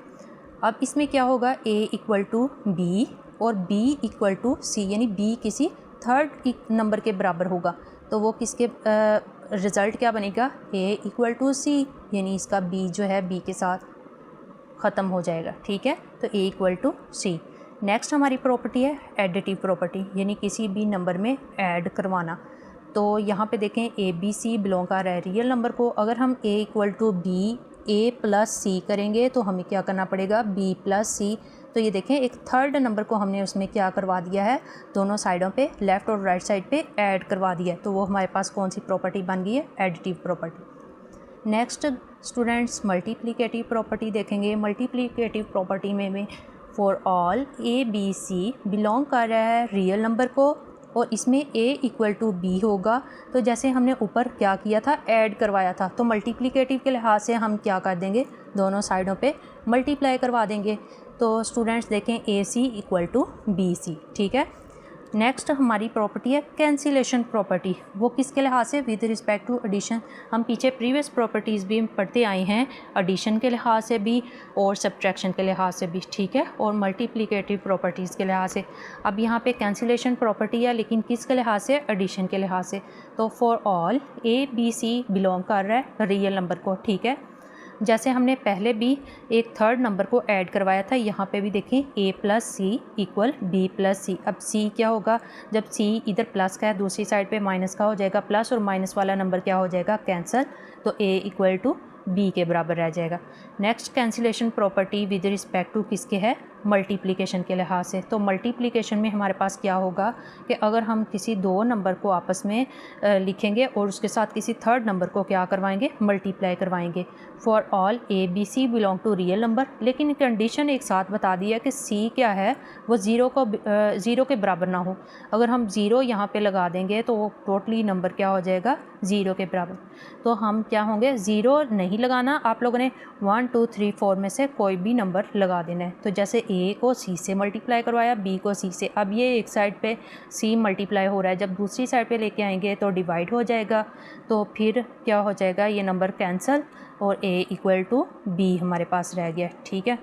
अब इसमें क्या होगा? ए इक्वल टू बी और बी इक्वल टू सी, यानी बी किसी थर्ड नंबर के बराबर होगा। तो वो किसके रिज़ल्ट क्या बनेगा? ए इक्वल टू सी, यानी इसका बी जो है बी के साथ ख़त्म हो जाएगा, ठीक है। तो ए इक्वल टू सी। नेक्स्ट हमारी प्रॉपर्टी है एडिटिव प्रॉपर्टी, यानी किसी भी नंबर में ऐड करवाना। तो यहाँ पे देखें ए बी सी बिलोंग कर रहा है रियल नंबर को। अगर हम A equal to B A plus C करेंगे तो हमें क्या करना पड़ेगा? B plus C. तो ये देखें एक थर्ड नंबर को हमने उसमें क्या करवा दिया है? दोनों साइडों पे लेफ़्ट और राइट साइड पे ऐड करवा दिया है। तो वो हमारे पास कौन सी प्रॉपर्टी बन गई है? Additive property. Next students multiplicative property देखेंगे। मल्टीप्लिकेटिव प्रॉपर्टी में for all A B C belong कर रहा है रियल नंबर को और इसमें a इक्वल टू बी होगा। तो जैसे हमने ऊपर क्या किया था? ऐड करवाया था। तो मल्टीप्लिकेटिव के लिहाज से हम क्या कर देंगे? दोनों साइडों पे मल्टीप्लाई करवा देंगे। तो स्टूडेंट्स देखें ए सी इक्वल टू बी सी, ठीक है। नेक्स्ट हमारी प्रॉपर्टी है कैंसिलेशन प्रॉपर्टी। वो किसके लिहाज से? With respect to addition. हम पीछे प्रीवियस प्रॉपर्टीज़ भी पढ़ते आए हैं, एडिशन के लिहाज से भी और सब्ट्रैक्शन के लिहाज से भी, ठीक है, और मल्टीप्लिकेटिव प्रॉपर्टीज़ के लिहाज से। अब यहाँ पे कैंसिलेशन प्रॉपर्टी है, लेकिन किसके लिहाज से? एडिशन के लिहाज से। तो for all A B C belong कर रहा है रियल नंबर को, ठीक है। जैसे हमने पहले भी एक थर्ड नंबर को ऐड करवाया था, यहाँ पे भी देखें a plus C equal b plus C. अब c क्या होगा? जब c इधर प्लस का है, दूसरी साइड पे माइनस का हो जाएगा, प्लस और माइनस वाला नंबर क्या हो जाएगा? कैंसल। तो a इक्वल टू b के बराबर रह जाएगा। Next cancellation property with respect to किसके है? मल्टीप्लिकेशन के लिहाज से। तो मल्टीप्लिकेशन में हमारे पास क्या होगा कि अगर हम किसी दो नंबर को आपस में लिखेंगे और उसके साथ किसी थर्ड नंबर को क्या करवाएंगे? मल्टीप्लाई करवाएंगे। For all A B C belong to real number, लेकिन कंडीशन एक साथ बता दी है कि सी क्या है? वो ज़ीरो के बराबर ना हो। अगर हम ज़ीरो यहाँ पे लगा देंगे तो वो टोटली नंबर क्या हो जाएगा? ज़ीरो के बराबर। तो हम क्या होंगे? ज़ीरो नहीं लगाना, आप लोगों ने 1 2 3 4 में से कोई भी नंबर लगा देना है। तो जैसे ए को सी से मल्टीप्लाई करवाया, बी को सी से। अब ये एक साइड पे सी मल्टीप्लाई हो रहा है, जब दूसरी साइड पे लेके आएंगे तो डिवाइड हो जाएगा, तो फिर क्या हो जाएगा? ये नंबर कैंसल और a इक्वल टू b हमारे पास रह गया, ठीक है।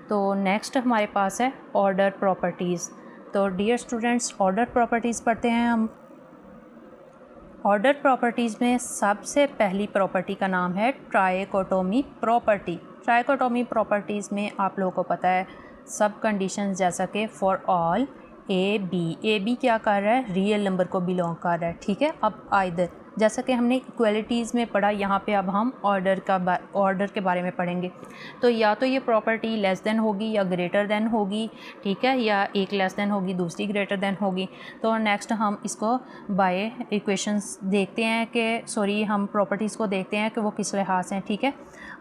तो नेक्स्ट हमारे पास है ऑर्डर प्रॉपर्टीज़। तो डियर स्टूडेंट्स, ऑर्डर प्रॉपर्टीज़ पढ़ते हैं हम। ऑर्डर प्रॉपर्टीज़ में सबसे पहली प्रॉपर्टी का नाम है ट्राइकोटोमी प्रॉपर्टी। ट्राइकोटोमी प्रॉपर्टीज़ में आप लोगों को पता है सब कंडीशंस, जैसा कि फॉर ऑल ए बी क्या कर रहा है? रियल नंबर को बिलोंग कर रहा है, ठीक है। अब आइदर, जैसा कि हमने इक्वलिटीज़ में पढ़ा, यहाँ पे अब हम ऑर्डर के बारे में पढ़ेंगे। तो या तो ये प्रॉपर्टी लेस देन होगी या ग्रेटर देन होगी, ठीक है, या एक लेस देन होगी दूसरी ग्रेटर देन होगी। तो नेक्स्ट हम इसको बाय इक्वेशंस देखते हैं कि हम प्रॉपर्टीज़ को देखते हैं कि वो किस लिहाज से हैं, ठीक है।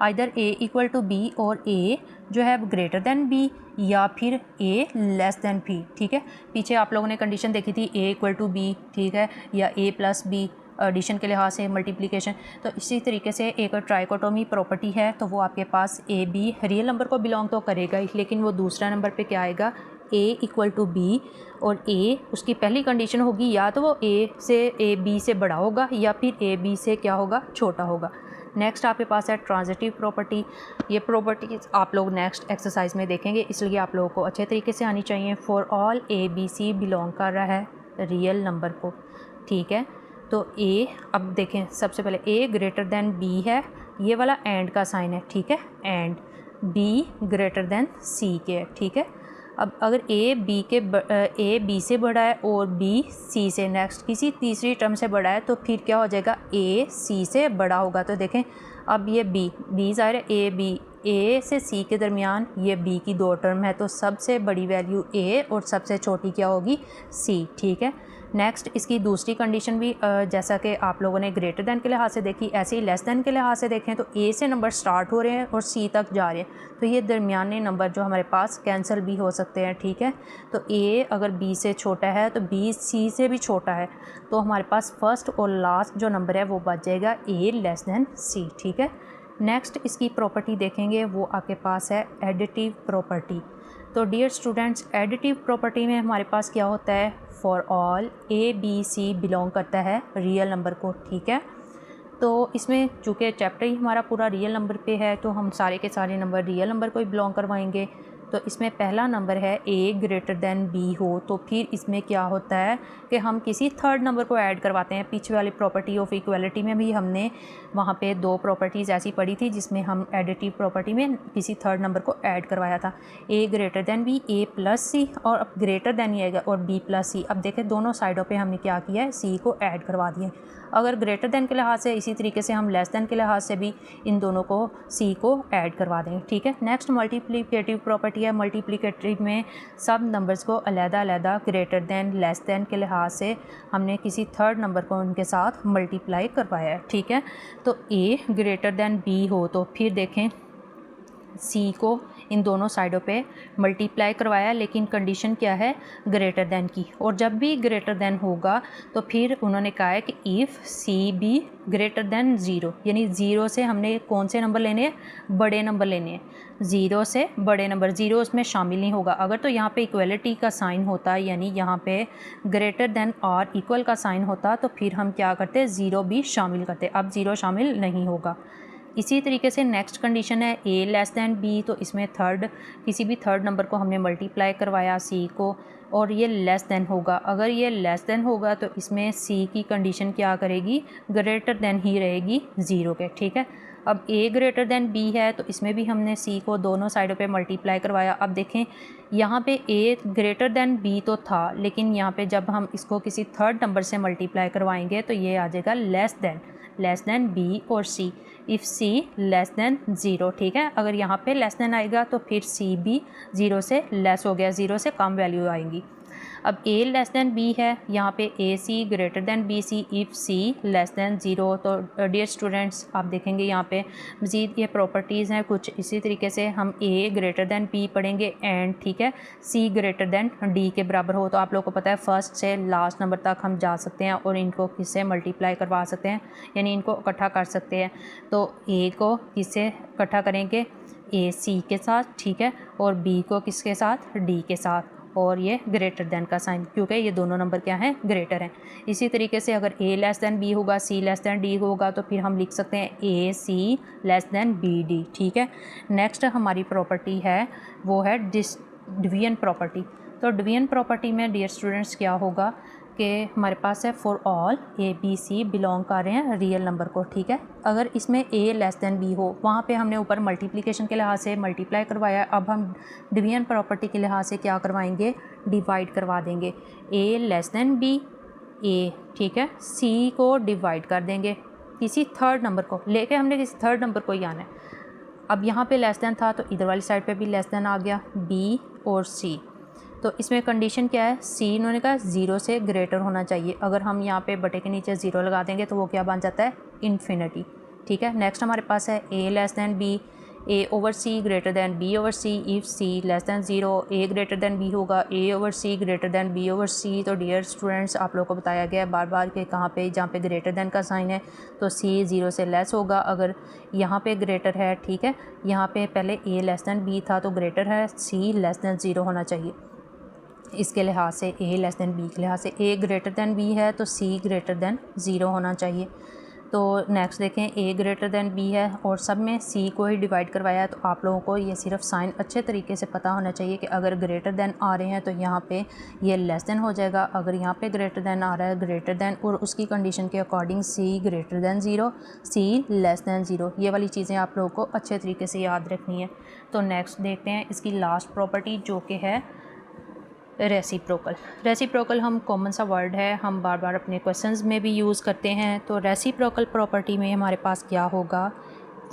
Either A equal to B और ए जो है ग्रेटर देन बी, या फिर ए लेस देन बी, ठीक है। पीछे आप लोगों ने कंडीशन देखी थी ए इक्वल टू बी, ठीक है, या ए प्लस बी एडिशन के लिहाज से, मल्टीप्लिकेशन। तो इसी तरीके से एक ट्राइकोटोमी प्रॉपर्टी है, तो वो आपके पास ए बी रियल नंबर को बिलोंग तो करेगा ही, लेकिन वो दूसरा नंबर पे क्या आएगा? ए इक्वल टू बी, और ए उसकी पहली कंडीशन होगी या तो वो ए बी से बड़ा होगा या फिर ए बी से क्या होगा? छोटा होगा। नेक्स्ट आपके पास है ट्रांजिटिव प्रॉपर्टी। ये प्रॉपर्टी आप लोग नेक्स्ट एक्सरसाइज में देखेंगे, इसलिए आप लोगों को अच्छे तरीके से आनी चाहिए। For all A B C belong कर रहा है रियल नंबर को, ठीक है। तो ए, अब देखें सबसे पहले ए ग्रेटर देन बी है, ये वाला एंड का साइन है, ठीक है, एंड बी ग्रेटर देन सी के है, ठीक है। अब अगर ए बी से बड़ा है और बी सी से, नेक्स्ट किसी तीसरी टर्म से बड़ा है, तो फिर क्या हो जाएगा? ए सी से बड़ा होगा। तो देखें अब ये बी ज़ाहिर है ए से सी के दरमियान ये बी की दो टर्म है, तो सबसे बड़ी वैल्यू ए और सबसे छोटी क्या होगी? सी, ठीक है। नेक्स्ट इसकी दूसरी कंडीशन भी जैसा कि आप लोगों ने ग्रेटर देन के लिहाज से देखी, ऐसे ही लेस देन के लिहाज से देखें तो ए से नंबर स्टार्ट हो रहे हैं और सी तक जा रहे हैं, तो ये दरमियाने नंबर जो हमारे पास कैंसिल भी हो सकते हैं, ठीक है। तो ए अगर बी से छोटा है तो बी सी से भी छोटा है, तो हमारे पास फर्स्ट और लास्ट जो नंबर है वो बच जाएगा ए लेस देन सी, ठीक है। नेक्स्ट इसकी प्रॉपर्टी देखेंगे, वो आपके पास है एडिटिव प्रॉपर्टी। तो डियर स्टूडेंट्स, एडिटिव प्रॉपर्टी में हमारे पास क्या होता है? For all A B C belong करता है रियल नंबर को, ठीक है। तो इसमें चूँकि चैप्टर ही हमारा पूरा रियल नंबर पे है, तो हम सारे के सारे नंबर रियल नंबर को ही बिलोंग करवाएंगे। तो इसमें पहला नंबर है ए ग्रेटर देन बी हो, तो फिर इसमें क्या होता है कि हम किसी थर्ड नंबर को ऐड करवाते हैं। पीछे वाली प्रॉपर्टी ऑफ इक्वलिटी में भी हमने वहाँ पे दो प्रॉपर्टीज़ ऐसी पढ़ी थी जिसमें हम एडिटिव प्रॉपर्टी में किसी थर्ड नंबर को ऐड करवाया था। ए greater than B, A plus सी, और अब ग्रेटर देन ही आएगा और बी प्लस सी। अब देखें दोनों साइडों पर हमने क्या किया है? सी को ऐड करवा दिया। अगर ग्रेटर देन के लिहाज से, इसी तरीके से हम लेस देन के लिहाज से भी इन दोनों को सी को ऐड करवा देंगे, ठीक है। नेक्स्ट मल्टीप्लिकेटिव प्रॉपर्टी है। मल्टीप्लिकेटिव में सब नंबर्स को अलग-अलग ग्रेटर देन लेस देन के लिहाज से हमने किसी थर्ड नंबर को उनके साथ मल्टीप्लाई करवाया है, ठीक है। तो ए ग्रेटर देन बी हो तो फिर देखें सी को इन दोनों साइडों पे मल्टीप्लाई करवाया, लेकिन कंडीशन क्या है, ग्रेटर देन की। और जब भी ग्रेटर देन होगा तो फिर उन्होंने कहा है कि if C B greater than zero, यानी ज़ीरो से हमने कौन से नंबर लेने हैं, बड़े नंबर लेने हैं, ज़ीरो से बड़े नंबर, ज़ीरो उसमें शामिल नहीं होगा। अगर तो यहाँ पे इक्वलिटी का साइन होता, यानी यहाँ पे ग्रेटर देन और इक्वल का साइन होता, तो फिर हम क्या करते, ज़ीरो भी शामिल करते। अब ज़ीरो शामिल नहीं होगा। इसी तरीके से नेक्स्ट कंडीशन है ए लेस दैन बी, तो इसमें किसी भी थर्ड नंबर को हमने मल्टीप्लाई करवाया सी को, और ये लेस दैन होगा। अगर ये लेस दैन होगा तो इसमें सी की कंडीशन क्या करेगी, ग्रेटर दैन ही रहेगी ज़ीरो के, ठीक है। अब ए ग्रेटर दैन बी है, तो इसमें भी हमने सी को दोनों साइडों पे मल्टीप्लाई करवाया। अब देखें यहाँ पे ए ग्रेटर दैन बी तो था, लेकिन यहाँ पे जब हम इसको किसी थर्ड नंबर से मल्टीप्लाई करवाएंगे तो ये आ जाएगा लेस दैन बी और C, if C less than zero, ठीक है। अगर यहाँ पे लेस दैन आएगा तो फिर सी भी ज़ीरो से लेस हो गया, ज़ीरो से कम वैल्यू आएंगी। अब ए लेस दैन बी है, यहाँ पे A C greater than B C, if C less than zero. तो डियर स्टूडेंट्स, आप देखेंगे यहाँ पे मज़ीद ये प्रॉपर्टीज़ हैं कुछ इसी तरीके से। हम ए ग्रेटर दैन बी पढ़ेंगे एंड, ठीक है, सी ग्रेटर दैन डी के बराबर हो। तो आप लोगों को पता है फर्स्ट से लास्ट नंबर तक हम जा सकते हैं और इनको किससे मल्टीप्लाई करवा सकते हैं, यानी इनको इकट्ठा कर सकते हैं। तो ए को किससे इकट्ठा करेंगे, ए सी के साथ, ठीक है, और बी को किसके साथ, डी के साथ, और ये ग्रेटर देन का साइन, क्योंकि ये दोनों नंबर क्या हैं, ग्रेटर हैं। इसी तरीके से अगर ए लेस दैन बी होगा, सी लेस दैन डी होगा, तो फिर हम लिख सकते हैं A C less than B D, ठीक है। नेक्स्ट हमारी प्रॉपर्टी है वो है डिवीजन प्रॉपर्टी। तो डिवीजन प्रॉपर्टी में डियर स्टूडेंट्स क्या होगा कि हमारे पास है for all A B C belong कर रहे हैं रियल नंबर को, ठीक है। अगर इसमें ए लेस दैन बी हो, वहाँ पे हमने ऊपर मल्टीप्लिकेशन के लिहाज से मल्टीप्लाई करवाया, अब हम डिवीजन प्रॉपर्टी के लिहाज से क्या करवाएंगे, डिवाइड करवा देंगे। ए लेस दैन बी ए, ठीक है, सी को डिवाइड कर देंगे किसी थर्ड नंबर को लेके, हमने किसी थर्ड नंबर को ही आना है। अब यहाँ पे लेस दैन था तो इधर वाली साइड पे भी लेस दैन आ गया, बी और सी। तो इसमें कंडीशन क्या है, सी इन्होंने कहा ज़ीरो से ग्रेटर होना चाहिए। अगर हम यहाँ पे बटे के नीचे ज़ीरो लगा देंगे तो वो क्या बन जाता है, इन्फिनिटी, ठीक है। नेक्स्ट हमारे पास है A less than B, A over C greater than B over C, if C less than zero, A greater than B होगा, A over C greater than B over C. तो डियर स्टूडेंट्स, आप लोगों को बताया गया है बार बार कि कहाँ पे, जहाँ पे ग्रेटर दैन का साइन है तो सी ज़ीरो से लेस होगा। अगर यहाँ पे ग्रेटर है, ठीक है, यहाँ पे पहले ए लेस दैन बी था तो ग्रेटर है, सी लेस दैन ज़ीरो होना चाहिए। इसके लिहाज से ए लेस दैन बी के लिहाज से ए ग्रेटर दैन बी है तो सी ग्रेटर दैन ज़ीरो होना चाहिए। तो नेक्स्ट देखें, ए ग्रेटर दैन बी है और सब में सी को ही डिवाइड करवाया है, तो आप लोगों को ये सिर्फ साइन अच्छे तरीके से पता होना चाहिए कि अगर ग्रेटर दैन आ रहे हैं तो यहाँ पे ये लेस दैन हो जाएगा, अगर यहाँ पे ग्रेटर दैन आ रहा है ग्रेटर दैन, और उसकी कंडीशन के according C greater than zero, C less than zero. ये वाली चीज़ें आप लोगों को अच्छे तरीके से याद रखनी है। तो नेक्स्ट देखते हैं इसकी लास्ट प्रॉपर्टी जो कि है रेसिप्रोकल हम कॉमन सा वर्ड है, हम बार बार अपने क्वेश्चंस में भी यूज़ करते हैं। तो रेसिप्रोकल प्रॉपर्टी में हमारे पास क्या होगा,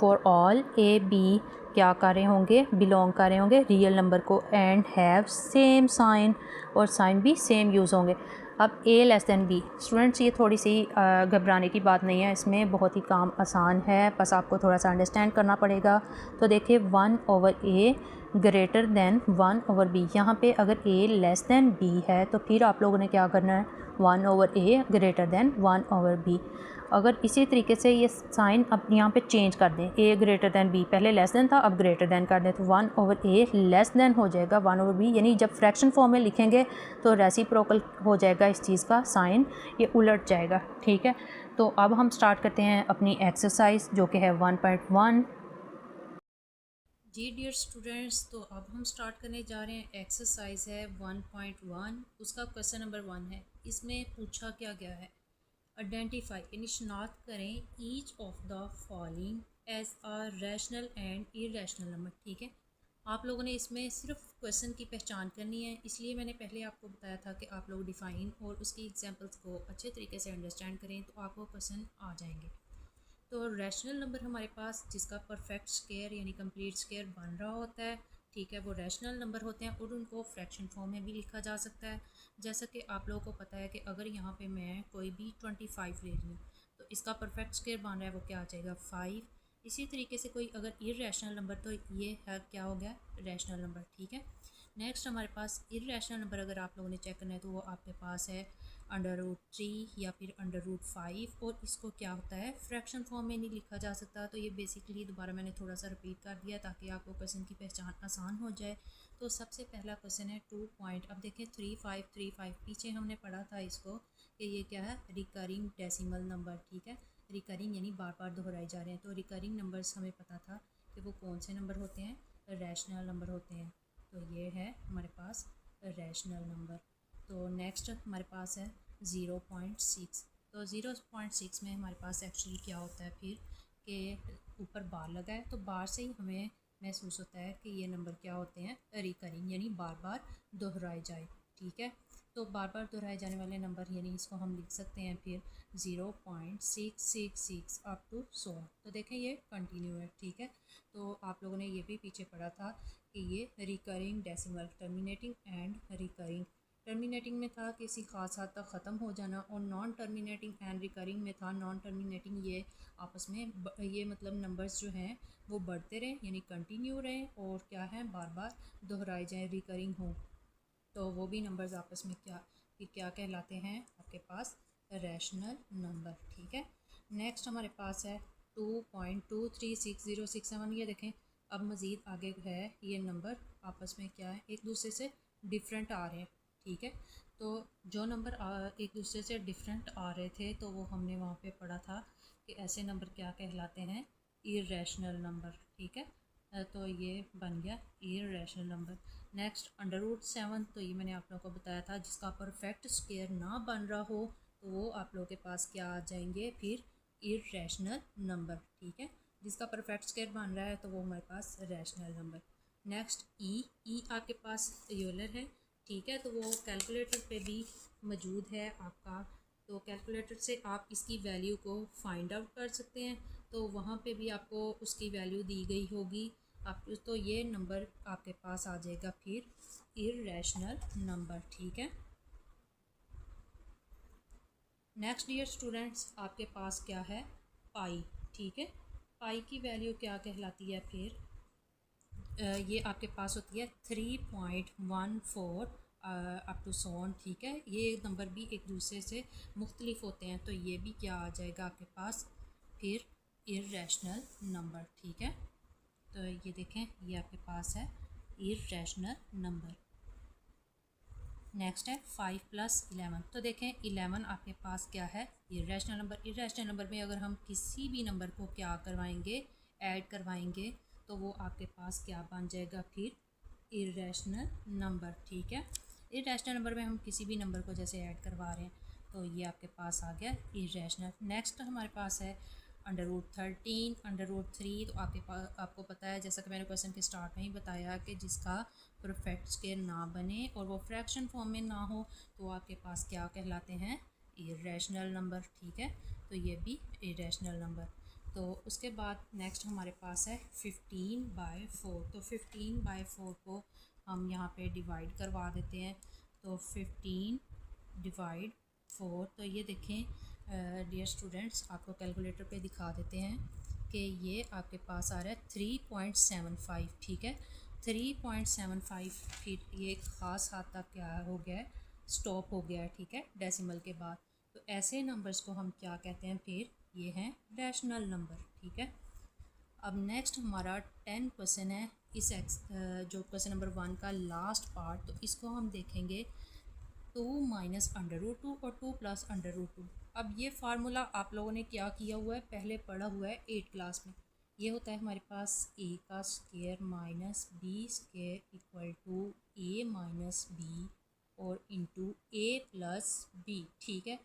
फॉर ऑल ए बी क्या कर रहे होंगे, बिलोंग कर रहे होंगे रियल नंबर को, एंड हैव सेम साइन, और साइन भी सेम यूज़ होंगे। अब ए लेस दैन बी, स्टूडेंट्स ये थोड़ी सी घबराने की बात नहीं है, इसमें बहुत ही काम आसान है, बस आपको थोड़ा सा अंडरस्टैंड करना पड़ेगा। तो देखिए 1 ओवर ए ग्रेटर दैन 1 ओवर बी, यहाँ पे अगर ए लेस दैन बी है तो फिर आप लोगों ने क्या करना है, 1 ओवर ए ग्रेटर दैन 1 ओवर बी। अगर इसी तरीके से ये साइन अब यहाँ पे चेंज कर दें, ए ग्रेटर दैन बी, पहले लेस दैन था अब ग्रेटर दैन कर दें, तो 1 ओवर ए लेस दैन हो जाएगा 1 ओवर बी, यानी जब फ्रैक्शन फॉर्म में लिखेंगे तो रेसिप्रोकल हो जाएगा इस चीज़ का साइन, ये उलट जाएगा, ठीक है। तो अब हम स्टार्ट करते हैं अपनी एक्सरसाइज जो कि है 1.1। जी डियर स्टूडेंट्स, तो अब हम स्टार्ट करने जा रहे हैं, एक्सरसाइज है 1.1, उसका क्वेश्चन नंबर 1 है। इसमें पूछा क्या गया है, आइडेंटिफाई यानी शनाख्त करें each of the following as a rational and irrational number, ठीक है। आप लोगों ने इसमें सिर्फ क्वेश्चन की पहचान करनी है, इसलिए मैंने पहले आपको बताया था कि आप लोग डिफ़ाइन और उसकी एग्जांपल्स को अच्छे तरीके से अंडरस्टैंड करें तो आपको क्वेश्चन आ जाएंगे। तो रैशनल नंबर हमारे पास जिसका परफेक्ट स्क्वायर यानी कंप्लीट स्क्वायर बन रहा होता है, ठीक है, वो रैशनल नंबर होते हैं और उनको फ्रैक्शन फॉर्म में भी लिखा जा सकता है। जैसा कि आप लोगों को पता है कि अगर यहाँ पे मैं कोई भी 25 ले रही हूँ तो इसका परफेक्ट स्क्वायर बन रहा है वो क्या आ जाएगा 5, इसी तरीके से कोई अगर इर्रेशनल नंबर, तो ये है क्या हो गया, रैशनल नंबर। ठीक है, नेक्स्ट हमारे पास इर्रेशनल नंबर अगर आप लोगों ने चेक करना है तो वो आपके पास है √3 या फिर √5, और इसको क्या होता है, फ्रैक्शन फॉर्म में नहीं लिखा जा सकता। तो ये बेसिकली दोबारा मैंने थोड़ा सा रिपीट कर दिया ताकि आपको क्वेश्चन की पहचान आसान हो जाए। तो सबसे पहला क्वेश्चन है 2 पॉइंट, अब देखें 3535, पीछे हमने पढ़ा था इसको कि ये क्या है, रिकरिंग डेसिमल नंबर। ठीक है, रिकरिंग यानी बार बार दोहराए जा रहे हैं। तो रिकरिंग नंबर्स हमें पता था कि वो कौन से नंबर होते हैं, रैशनल नंबर होते हैं। तो ये है हमारे पास रैशनल नंबर। तो नेक्स्ट हमारे पास है 0.6। तो 0.6 में हमारे पास एक्चुअली क्या होता है फिर कि ऊपर बार लगा है, तो बार से ही हमें महसूस होता है कि ये नंबर क्या होते हैं, रिकरिंग यानी बार बार दोहराए जाए। ठीक है, तो बार बार दोहराए जाने वाले नंबर यानी इसको हम लिख सकते हैं फिर 0.666 अप टू 100। तो देखें ये कंटिन्यू है। ठीक है, तो आप लोगों ने ये भी पीछे पढ़ा था कि ये recurring decimal, terminating and recurring. Terminating में था किसी खास हद तक ख़त्म हो जाना, और नॉन टर्मिनेटिंग एंड रिकरिंग में था नॉन टर्मिनेटिंग, ये आपस में ये मतलब नंबर्स जो हैं वो बढ़ते रहें यानी कंटिन्यू रहें, और क्या है, बार बार दोहराए जाएँ, रिकरिंग हो, तो वो भी नंबर्स आपस में क्या कहलाते हैं, आपके पास रैशनल नंबर। ठीक है, नेक्स्ट हमारे पास है 2.236067। ये देखें अब मज़ीद आगे है, ये नंबर आपस में क्या है, एक दूसरे से डिफरेंट आ रहे हैं। ठीक है, तो जो नंबर एक दूसरे से डिफरेंट आ रहे थे तो वो हमने वहाँ पे पढ़ा था कि ऐसे नंबर क्या कहलाते हैं, इर्रेशनल नंबर। ठीक है, तो ये बन गया इर्रेशनल नंबर। नेक्स्ट √7, तो ये मैंने आप लोगों को बताया था जिसका परफेक्ट स्क्वायर ना बन रहा हो तो वो आप लोगों के पास क्या आ जाएंगे, फिर इर्रेशनल नंबर। ठीक है, जिसका परफेक्ट स्क्वायर बन रहा है तो वो हमारे पास रैशनल नंबर। नेक्स्ट ई आपके पास यूलर है। ठीक है, तो वो कैलकुलेटर पे भी मौजूद है आपका, तो कैलकुलेटर से आप इसकी वैल्यू को फाइंड आउट कर सकते हैं। तो वहाँ पे भी आपको उसकी वैल्यू दी गई होगी आप, तो ये नंबर आपके पास आ जाएगा फिर इर्रेशनल नंबर। ठीक है, नेक्स्ट डियर स्टूडेंट्स आपके पास क्या है, पाई। ठीक है, पाई की वैल्यू क्या कहलाती है फिर, ये आपके पास होती है 3.14 अप टू 100। ठीक है, ये नंबर भी एक दूसरे से मुख्तलिफ होते हैं, तो ये भी क्या आ जाएगा आपके पास फिर इर्रेशनल नंबर। ठीक है, तो ये देखें ये आपके पास है इर्रेशनल नंबर। नेक्स्ट है 5 + 11। तो देखें 11 आपके पास क्या है, इर्रेशनल नंबर। इर्रेशनल नंबर में अगर हम किसी भी नंबर को क्या करवाएंगे, ऐड करवाएंगे, तो वो आपके पास क्या बन जाएगा, फिर इर्रेशनल नंबर। ठीक है, इर्रेशनल नंबर में हम किसी भी नंबर को जैसे ऐड करवा रहे हैं तो ये आपके पास आ गया इर्रेशनल। नेक्स्ट हमारे पास है √13, √3। तो आपके पास, आपको पता है जैसा कि मैंने क्वेश्चन के स्टार्ट में ही बताया कि जिसका परफेक्ट स्क्वायर ना बने और वो फ्रैक्शन फॉर्म में ना हो तो आपके पास क्या कहलाते हैं, इर्रेशनल नंबर। ठीक है, तो ये भी इर्रेशनल नंबर। तो उसके बाद नेक्स्ट हमारे पास है 15/4। तो 15/4 को हम यहाँ पे डिवाइड करवा देते हैं। तो 15/4, तो ये देखें डियर स्टूडेंट्स आपको कैलकुलेटर पे दिखा देते हैं कि ये आपके पास आ रहा है 3.75। ठीक है, 3.75 फिर ये ख़ास हद तक क्या हो गया है, स्टॉप हो गया है। ठीक है, डेसिमल के बाद। तो ऐसे नंबर्स को हम क्या कहते हैं, फिर ये हैं रैशनल नंबर। ठीक है, अब नेक्स्ट हमारा 10 क्वेश्चन है। इस जो क्वेश्चन नंबर 1 का लास्ट पार्ट, तो इसको हम देखेंगे 2 - √2 और 2 + √2। अब ये फार्मूला आप लोगों ने क्या किया हुआ है, पहले पढ़ा हुआ है 8 क्लास में। ये होता है हमारे पास a का square minus b square equal to a minus b और इंटू a प्लस b। ठीक है,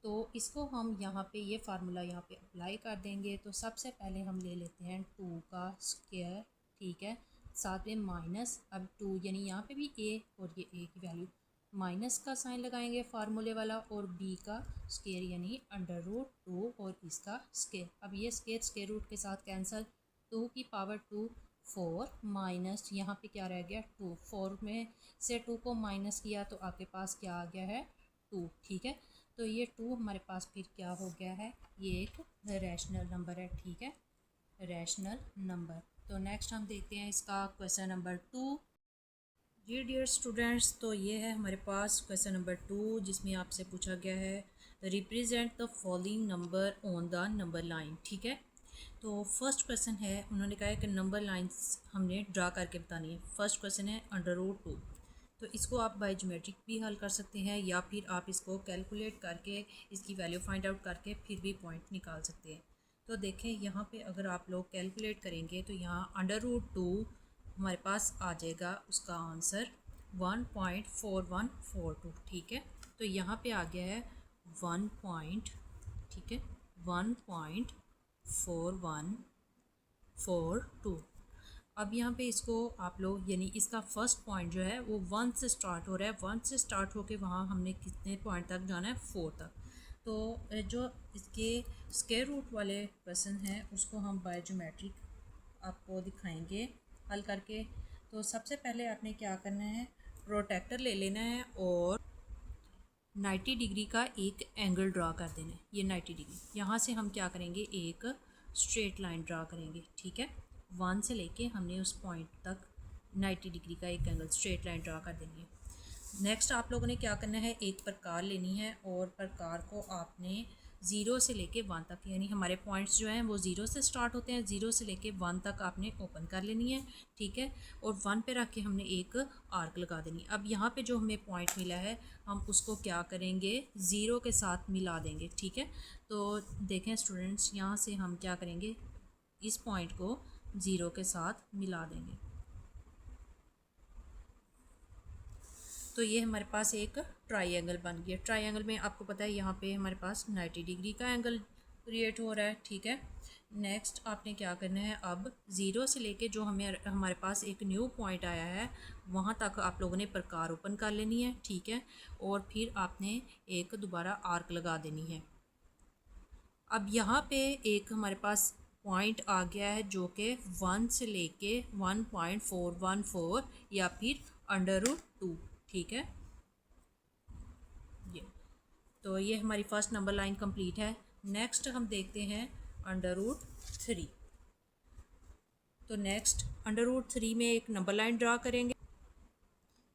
तो इसको हम यहाँ पे ये फार्मूला यहाँ पे अप्लाई कर देंगे। तो सबसे पहले हम ले लेते हैं 2 का स्क्वायर। ठीक है, साथ में माइनस, अब 2 यानी यहाँ पे भी a और ये a की वैल्यू, माइनस का साइन लगाएंगे फार्मूले वाला, और b का स्क्वायर यानी √2 और इसका स्क्वायर। अब ये स्क्वायर रूट के साथ कैंसिल, 2 की पावर 2 4 माइनस यहाँ पे क्या रह गया 2, 4 में से 2 को माइनस किया तो आपके पास क्या आ गया है 2। ठीक है, तो ये 2 हमारे पास फिर क्या हो गया है, ये एक रैशनल नंबर है। ठीक है, रैशनल नंबर। तो नेक्स्ट हम देखते हैं इसका क्वेश्चन नंबर 2। जी डियर स्टूडेंट्स, तो ये है हमारे पास क्वेश्चन नंबर 2, जिसमें आपसे पूछा गया है represent the following number on the number line. ठीक है, तो फर्स्ट क्वेश्चन है, उन्होंने कहा है कि नंबर लाइंस हमने ड्रा करके बतानी है। फर्स्ट क्वेश्चन है √2। तो इसको आप बाय ज्योमेट्रिक भी हल कर सकते हैं या फिर आप इसको कैलकुलेट करके इसकी वैल्यू फाइंड आउट करके फिर भी पॉइंट निकाल सकते हैं। तो देखें यहाँ पे अगर आप लोग कैलकुलेट करेंगे तो यहाँ √2 हमारे पास आ जाएगा, उसका आंसर 1.4142। ठीक है, तो यहाँ पे आ गया है 1.4142। अब यहाँ पे इसको आप लोग यानी इसका फर्स्ट पॉइंट जो है वो 1 से स्टार्ट हो रहा है। 1 से स्टार्ट होके वहाँ हमने कितने पॉइंट तक जाना है, 4 तक। तो जो इसके स्क्वायर रूट वाले क्वेश्चन हैं उसको हम बाय ज्योमेट्रिक आपको दिखाएंगे हल करके। तो सबसे पहले आपने क्या करना है, प्रोट्रैक्टर ले लेना है और 90 डिग्री का एक एंगल ड्रा कर देना है। ये 90 डिग्री, यहाँ से हम क्या करेंगे, एक स्ट्रेट लाइन ड्रा करेंगे। ठीक है, 1 से लेके हमने उस पॉइंट तक 90 डिग्री का एक एंगल स्ट्रेट लाइन ड्रा कर देनी है। नेक्स्ट आप लोगों ने क्या करना है, एक प्रकार लेनी है और प्रकार को आपने 0 से लेके 1 तक, यानी हमारे पॉइंट्स जो हैं वो 0 से स्टार्ट होते हैं, 0 से लेके 1 तक आपने ओपन कर लेनी है। ठीक है, और 1 पे रख के हमने एक आर्क लगा देनी है। अब यहाँ पे जो हमें पॉइंट मिला है हम उसको क्या करेंगे, 0 के साथ मिला देंगे। ठीक है, तो देखें स्टूडेंट्स, यहाँ से हम क्या करेंगे, इस पॉइंट को 0 के साथ मिला देंगे। तो ये हमारे पास एक ट्राइंगल बन गया। ट्राइंगल में आपको पता है यहाँ पे हमारे पास 90 डिग्री का एंगल क्रिएट हो रहा है। ठीक है, नेक्स्ट आपने क्या करना है, अब 0 से लेके जो हमारे पास एक न्यू पॉइंट आया है वहाँ तक आप लोगों ने प्रकार ओपन कर लेनी है। ठीक है, और फिर आपने एक दोबारा आर्क लगा देनी है। अब यहाँ पे एक हमारे पास पॉइंट आ गया है जो कि 1 से लेके 1.414 या फिर √2। ठीक है, ये तो ये हमारी फर्स्ट नंबर लाइन कंप्लीट है। नेक्स्ट हम देखते हैं √3। तो नेक्स्ट √3 में एक नंबर लाइन ड्रा करेंगे।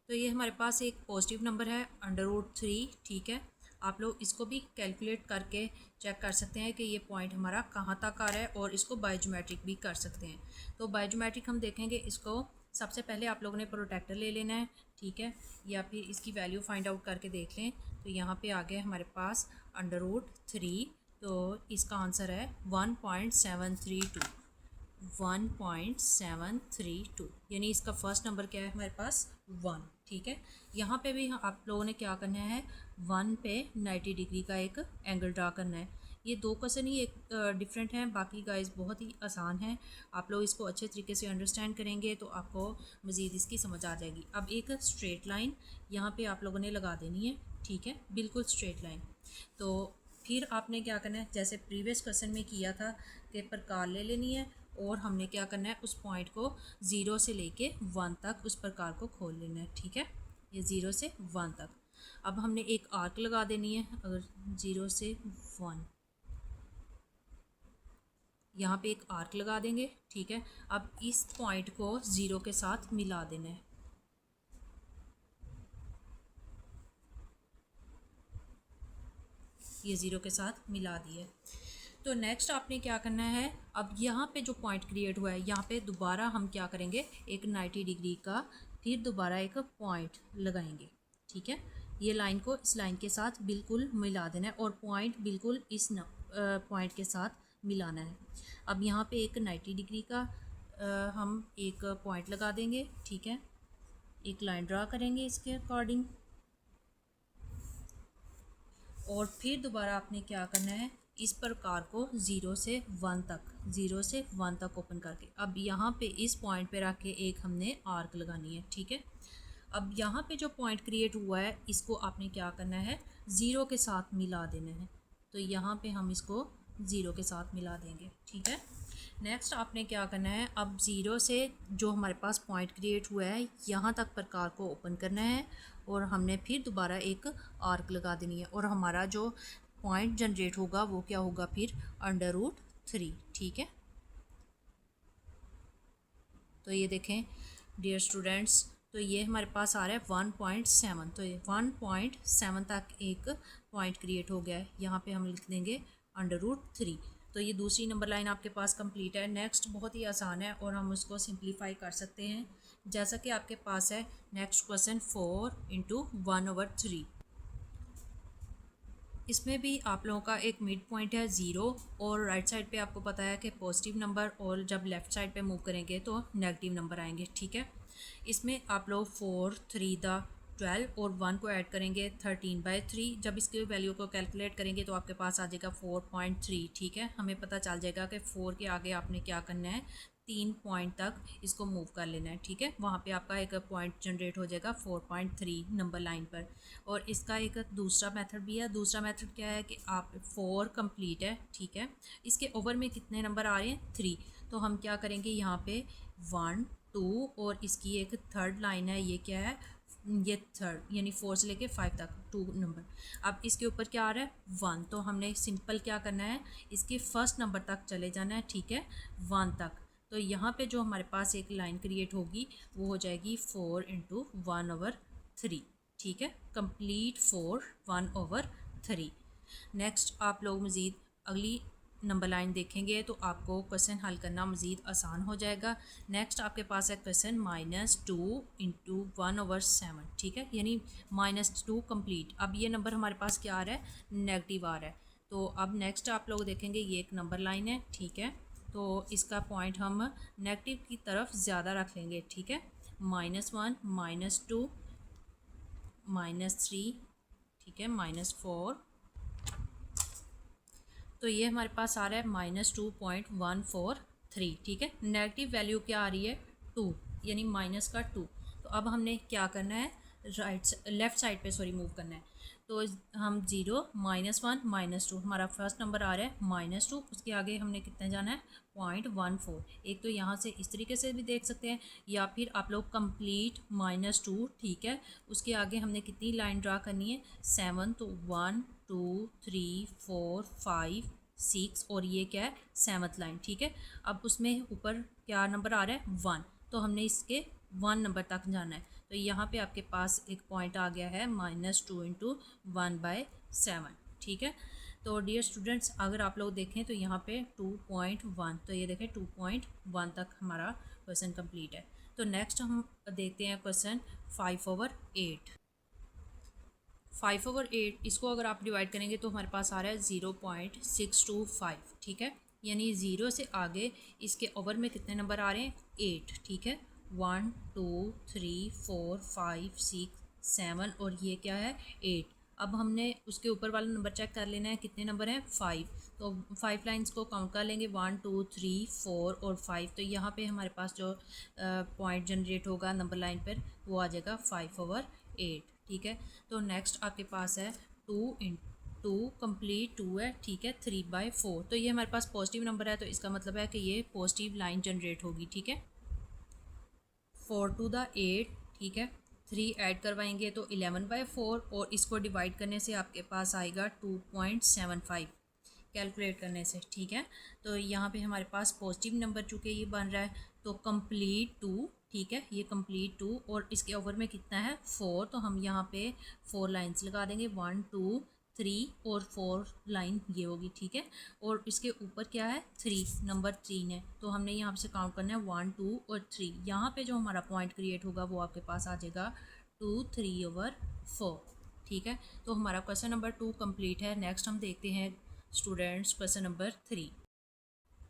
तो ये हमारे पास एक पॉजिटिव नंबर है √3। ठीक है, आप लोग इसको भी कैलकुलेट करके चेक कर सकते हैं कि ये पॉइंट हमारा कहाँ तक आ रहा है और इसको बाय ज्योमेट्रिक भी कर सकते हैं। तो बाय ज्योमेट्रिक हम देखेंगे, इसको सबसे पहले आप लोगों ने प्रोट्रैक्टर ले लेना है। ठीक है, या फिर इसकी वैल्यू फाइंड आउट करके देख लें। तो यहाँ पे आ गया हमारे पास √3, तो इसका आंसर है 1.732। 1.732 यानी इसका फर्स्ट नंबर क्या है हमारे पास, 1। ठीक है, यहाँ पे भी आप लोगों ने क्या करना है, 1 पे 90 डिग्री का एक एंगल ड्रा करना है। ये दो क्वेश्चन ही एक डिफरेंट हैं, बाकी गाइस बहुत ही आसान है। आप लोग इसको अच्छे तरीके से अंडरस्टैंड करेंगे तो आपको मज़ीद इसकी समझ आ जाएगी। अब एक स्ट्रेट लाइन यहाँ पे आप लोगों ने लगा देनी है। ठीक है, बिल्कुल स्ट्रेट लाइन। तो फिर आपने क्या करना है, जैसे प्रीवियस क्वेश्चन में किया था कि प्रकार ले लेनी है और हमने क्या करना है, उस पॉइंट को 0 से लेके 1 तक उस प्रकार को खोल लेना है। ठीक है, ये 0 से 1 तक। अब हमने एक आर्क लगा देनी है, अगर 0 से 1 यहाँ पे एक आर्क लगा देंगे। ठीक है, अब इस पॉइंट को 0 के साथ मिला देना है। ये 0 के साथ मिला दिए। तो नेक्स्ट आपने क्या करना है, अब यहाँ पे जो पॉइंट क्रिएट हुआ है यहाँ पे दोबारा हम क्या करेंगे, एक 90 डिग्री का फिर दोबारा एक पॉइंट लगाएंगे। ठीक है, ये लाइन को इस लाइन के साथ बिल्कुल मिला देना है और पॉइंट बिल्कुल इस पॉइंट के साथ मिलाना है। अब यहाँ पे एक 90 डिग्री का हम एक पॉइंट लगा देंगे। ठीक है, एक लाइन ड्रा करेंगे इसके अकॉर्डिंग और फिर दोबारा आपने क्या करना है, इस प्रकार को 0 से 1 तक 0 से 1 तक ओपन करके अब यहाँ पे इस पॉइंट पे रख के एक हमने आर्क लगानी है। ठीक है, अब यहाँ पे जो पॉइंट क्रिएट हुआ है इसको आपने क्या करना है, 0 के साथ मिला देना है। तो यहाँ पे हम इसको 0 के साथ मिला देंगे। ठीक है, नेक्स्ट आपने क्या करना है, अब 0 से जो हमारे पास पॉइंट क्रिएट हुआ है यहाँ तक प्रकार को ओपन करना है और हमने फिर दोबारा एक आर्क लगा देनी है और हमारा जो पॉइंट जनरेट होगा वो क्या होगा, फिर √3। ठीक है, तो ये देखें डियर स्टूडेंट्स, तो ये हमारे पास आ रहा है 1.7, तो ये 1.7 तक एक पॉइंट क्रिएट हो गया है। यहाँ पे हम लिख देंगे √3। तो ये दूसरी नंबर लाइन आपके पास कंप्लीट है। नेक्स्ट बहुत ही आसान है और हम उसको सिंप्लीफाई कर सकते हैं, जैसा कि आपके पास है नेक्स्ट क्वेश्चन 4 × 1/3। इसमें भी आप लोगों का एक मिड पॉइंट है 0 और राइट साइड पे आपको पता है कि पॉजिटिव नंबर, और जब लेफ़्ट साइड पे मूव करेंगे तो नेगेटिव नंबर आएंगे, ठीक है। इसमें आप लोग 4, 3 द 12 और 1 को ऐड करेंगे 13/3। जब इसके वैल्यू को कैलकुलेट करेंगे तो आपके पास आ जाएगा 4.3, ठीक है। हमें पता चल जाएगा कि 4 के आगे आपने क्या करना है, 3 पॉइंट तक इसको मूव कर लेना है, ठीक है। वहाँ पे आपका एक पॉइंट जनरेट हो जाएगा 4.3 नंबर लाइन पर। और इसका एक दूसरा मेथड भी है। दूसरा मेथड क्या है कि आप 4 कंप्लीट है, ठीक है, इसके ओवर में कितने नंबर आ रहे हैं, 3। तो हम क्या करेंगे, यहाँ पे 1, 2 और इसकी एक थर्ड लाइन है, ये क्या है, ये थर्ड, यानी 4 से लेके 5 तक 2 नंबर। अब इसके ऊपर क्या आ रहा है, 1, तो हमने सिंपल क्या करना है, इसके फर्स्ट नंबर तक चले जाना है, ठीक है, 1 तक। तो यहाँ पे जो हमारे पास एक लाइन क्रिएट होगी वो हो जाएगी 4 × 1/3, ठीक है, कंप्लीट 4 1/3। नेक्स्ट आप लोग मज़ीद अगली नंबर लाइन देखेंगे तो आपको क्वेश्चन हल करना मज़ीद आसान हो जाएगा। नेक्स्ट आपके पास है क्वेश्चन -2 × 1/7, ठीक है, यानी -2 कंप्लीट। अब ये नंबर हमारे पास क्या आ रहा है, नेगेटिव आ रहा है। तो अब नेक्स्ट आप लोग देखेंगे ये एक नंबर लाइन है, ठीक है, तो इसका पॉइंट हम नेगेटिव की तरफ ज़्यादा रख लेंगे, ठीक है, -1 -2 -3, ठीक है, -4। तो ये हमारे पास आ रहा है -2.143, ठीक है। नेगेटिव वैल्यू क्या आ रही है, 2, यानी माइनस का 2। तो अब हमने क्या करना है, लेफ़्ट साइड पे मूव करना है। तो हम 0 -1 -2, हमारा फर्स्ट नंबर आ रहा है -2, उसके आगे हमने कितने जाना है, 0.14। एक तो यहाँ से इस तरीके से भी देख सकते हैं, या फिर आप लोग कंप्लीट -2, ठीक है, उसके आगे हमने कितनी लाइन ड्रा करनी है, 7। तो 1 2 3 4 5 6 और ये क्या है, 7th लाइन, ठीक है। अब उसमें ऊपर क्या नंबर आ रहा है, 1, तो हमने इसके 1 नंबर तक जाना है। तो यहाँ पे आपके पास एक पॉइंट आ गया है -2 × 1/7, ठीक है। तो डियर स्टूडेंट्स, अगर आप लोग देखें तो यहाँ पे 2.1, तो ये देखें 2.1 तक हमारा क्वेश्चन कंप्लीट है। तो नेक्स्ट हम देखते हैं क्वेश्चन 5/8। 5/8 इसको अगर आप डिवाइड करेंगे तो हमारे पास आ रहा है 0.625, ठीक है, यानी 0 से आगे इसके ओवर में कितने नंबर आ रहे हैं, 8, ठीक है, 1 2 3 4 5 6 7 और ये क्या है, 8। अब हमने उसके ऊपर वाला नंबर चेक कर लेना है, कितने नंबर हैं, 5। तो 5 लाइंस को काउंट कर लेंगे, 1 2 3 4 और 5। तो यहाँ पे हमारे पास जो पॉइंट जनरेट होगा नंबर लाइन पर वो आ जाएगा 5/8, ठीक है। तो नेक्स्ट आपके पास है 2 × 2 कंप्लीट 2 है, ठीक है, 3/4। तो ये हमारे पास पॉजिटिव नंबर है, तो इसका मतलब है कि ये पॉजिटिव लाइन जनरेट होगी, ठीक है। 4 × 8, ठीक है, 3 ऐड करवाएंगे तो 11/4 और इसको डिवाइड करने से आपके पास आएगा 2.75 कैलकुलेट करने से, ठीक है। तो यहाँ पे हमारे पास पॉजिटिव नंबर चूँकि ये बन रहा है तो कंप्लीट 2, ठीक है, ये कंप्लीट 2 और इसके ओवर में कितना है, 4। तो हम यहाँ पे 4 लाइन्स लगा देंगे, 1 2 3 और 4 लाइन ये होगी, ठीक है। और इसके ऊपर क्या है, 3, नंबर 3 है, तो हमने यहाँ से काउंट करना है 1 2 और 3। यहाँ पे जो हमारा पॉइंट क्रिएट होगा वो आपके पास आ जाएगा 2 3/4, ठीक है। तो हमारा क्वेश्चन नंबर 2 कंप्लीट है। नेक्स्ट हम देखते हैं स्टूडेंट्स क्वेश्चन नंबर 3।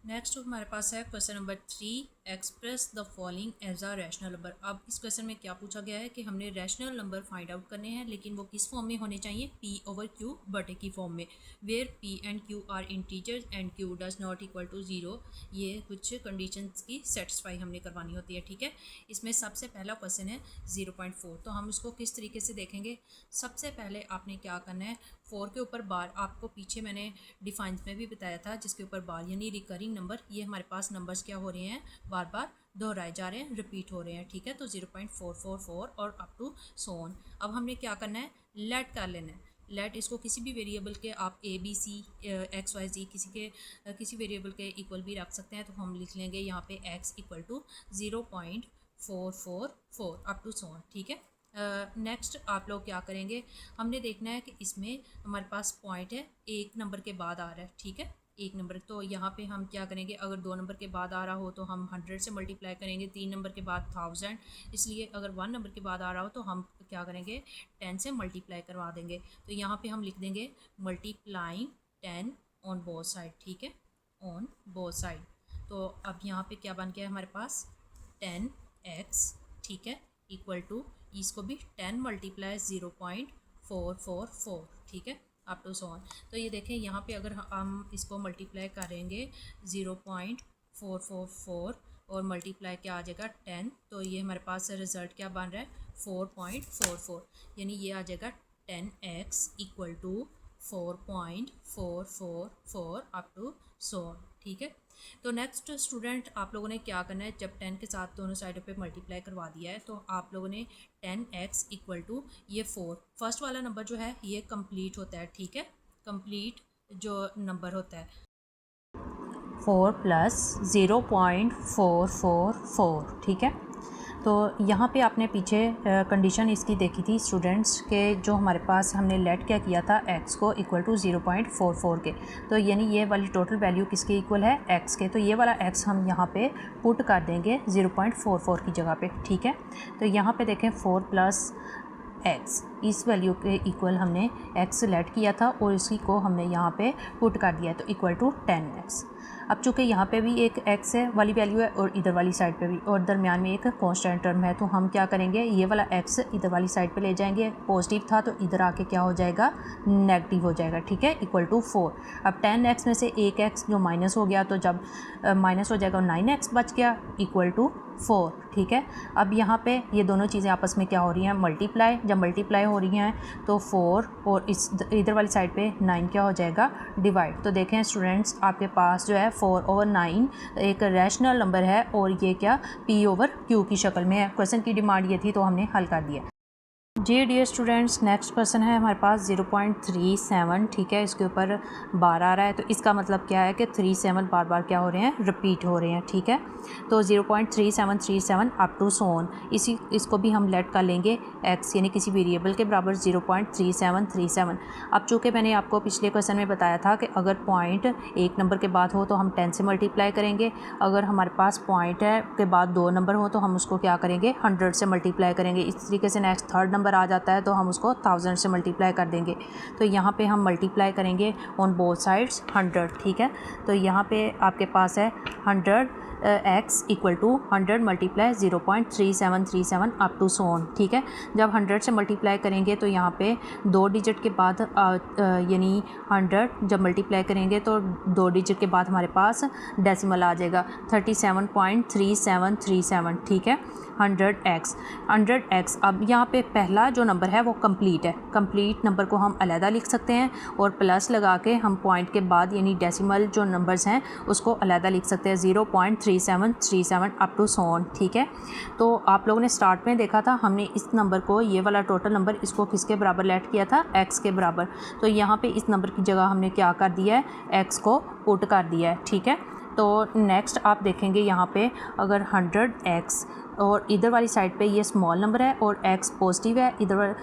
नेक्स्ट हमारे पास है question number 3, express the following as a rational number. अब इस क्वेश्चन में क्या पूछा गया है कि हमने रैशनल नंबर फाइंड आउट करने हैं, लेकिन वो किस फॉर्म में होने चाहिए, P/Q बटे की फॉर्म में, where P and Q are integers and Q does not equal to 0। ये कुछ कंडीशंस की सेटिस्फाई हमने करवानी होती है, ठीक है। इसमें सबसे पहला क्वेश्चन है 0.4, तो हम उसको किस तरीके से देखेंगे। सबसे पहले आपने क्या करना है, 4 के ऊपर बार, आपको पीछे मैंने डिफाइंस में भी बताया था, जिसके ऊपर बार यानी रिकरिंग नंबर, ये हमारे पास नंबर्स क्या हो रहे हैं, बार बार दोहराए जा रहे हैं, रिपीट हो रहे हैं, ठीक है। तो 0.444 और अप टू सो ऑन। अब हमने क्या करना है, लेट कर लेना है। लेट इसको किसी भी वेरिएबल के आप A B C X Y Z किसी वेरिएबल के इक्वल भी रख सकते हैं। तो हम लिख लेंगे यहाँ पे x equal to 0.444 up to so on, ठीक है। नेक्स्ट आप लोग क्या करेंगे, हमने देखना है कि इसमें हमारे पास पॉइंट है एक नंबर के बाद आ रहा है, ठीक है, एक नंबर। तो यहाँ पे हम क्या करेंगे, अगर 2 नंबर के बाद आ रहा हो तो हम 100 से मल्टीप्लाई करेंगे, 3 नंबर के बाद 1000, इसलिए अगर 1 नंबर के बाद आ रहा हो तो हम क्या करेंगे 10 से मल्टीप्लाई करवा देंगे। तो यहाँ पे हम लिख देंगे मल्टीप्लाइंग 10 ऑन बोथ साइड, ठीक है, ऑन बोथ साइड। तो अब यहाँ पे क्या बन गया है हमारे पास 10x, ठीक है, इक्वल टू इसको भी 10 मल्टीप्लाई 0.444, ठीक है, अप टू सो ऑन। तो ये देखें यहाँ पे अगर हम इसको मल्टीप्लाई करेंगे 0.444 और मल्टीप्लाई क्या आ जाएगा 10, तो ये हमारे पास रिज़ल्ट क्या बन रहा है 4.44, यानी ये आ जाएगा 10x equal to 4.444 up to so on, ठीक है। तो नेक्स्ट स्टूडेंट आप लोगों ने क्या करना है, जब 10 के साथ दोनों साइडों पे मल्टीप्लाई करवा दिया है तो आप लोगों ने 10x इक्वल टू ये 4, फर्स्ट वाला नंबर जो है ये कंप्लीट होता है, ठीक है, कंप्लीट जो नंबर होता है 4 प्लस 0.444, ठीक है। तो यहाँ पे आपने पीछे कंडीशन इसकी देखी थी स्टूडेंट्स के, जो हमारे पास हमने लेट क्या किया था x को इक्वल टू 0.44 के, तो यानी ये वाली टोटल वैल्यू किसके इक्वल है x के, तो ये वाला x हम यहाँ पे पुट कर देंगे 0.44 की जगह पे, ठीक है। तो यहाँ पे देखें 4 प्लस x, इस वैल्यू के इक्वल हमने x सेलेक्ट किया था और इसी को हमने यहाँ पे पुट कर दिया, तो इक्वल टू 10x। अब चूँकि यहाँ पे भी एक x है वाली वैल्यू है और इधर वाली साइड पे भी, और दरमियान में एक कांस्टेंट टर्म है, तो हम क्या करेंगे ये वाला x इधर वाली साइड पे ले जाएंगे, पॉजिटिव था तो इधर आके क्या हो जाएगा नेगेटिव हो जाएगा, ठीक है, इक्वल टू 4। अब 10x में से एक x जो माइनस हो गया, तो जब माइनस हो जाएगा 9x बच गया इक्वल टू 4, ठीक है। अब यहाँ पे ये दोनों चीज़ें आपस में क्या हो रही हैं मल्टीप्लाई, जब मल्टीप्लाई हो रही हैं तो 4 और इस इधर वाली साइड पे 9 क्या हो जाएगा डिवाइड। तो देखें स्टूडेंट्स आपके पास जो है 4/9 एक रैशनल नंबर है और ये क्या P/Q की शक्ल में है। क्वेश्चन की डिमांड ये थी तो हमने हल कर दिया। जी डियर स्टूडेंट्स, नेक्स्ट क्वेश्चन है हमारे पास 0.37, ठीक है, इसके ऊपर बार आ रहा है, तो इसका मतलब क्या है कि 37 बार बार क्या हो रहे हैं रिपीट हो रहे हैं, ठीक है। तो 0.3737 अप टू सो ऑन, इसको भी हम लेट कर लेंगे x यानी किसी वेरिएबल के बराबर 0.3737। अब चूँकि मैंने आपको पिछले क्वेश्चन में बताया था कि अगर पॉइंट एक नंबर के बाद हो तो हम 10 से मल्टीप्लाई करेंगे, अगर हमारे पास पॉइंट है के बाद 2 नंबर हो तो हम उसको क्या करेंगे 100 से मल्टीप्लाई करेंगे। इस तरीके से नेक्स्ट थर्ड नंबर आ जाता है तो हम उसको 1000 से मल्टीप्लाई कर देंगे। तो यहाँ पे हम मल्टीप्लाई करेंगे ऑन बोथ साइड्स 100, ठीक है। तो यहाँ पे आपके पास है 100 x इक्वल टू 100 multiply 0.3737 up to so on, ठीक है। जब 100 से मल्टीप्लाई करेंगे तो यहाँ पे 2 डिजिट के बाद यानी 100 जब मल्टीप्लाई करेंगे तो 2 डिजिट के बाद हमारे पास डेसिमल आ जाएगा 37.3737, ठीक है। 100x। अब यहाँ पे पहला जो नंबर है वो कंप्लीट है, कंप्लीट नंबर को हम अलहदा लिख सकते हैं और प्लस लगा के हम पॉइंट के बाद यानी डेसिमल जो नंबर्स हैं उसको अलहदा लिख सकते हैं 0.3737 अप टू सो ऑन, ठीक है। तो आप लोगों ने स्टार्ट में देखा था हमने इस नंबर को, ये वाला टोटल नंबर, इसको किसके बराबर लेट किया था x के बराबर। तो यहाँ पे इस नंबर की जगह हमने क्या कर दिया है x को पुट कर दिया है, ठीक है। तो नेक्स्ट आप देखेंगे यहाँ पे अगर 100x और इधर वाली साइड पे ये स्मॉल नंबर है और x पॉजिटिव है, इधर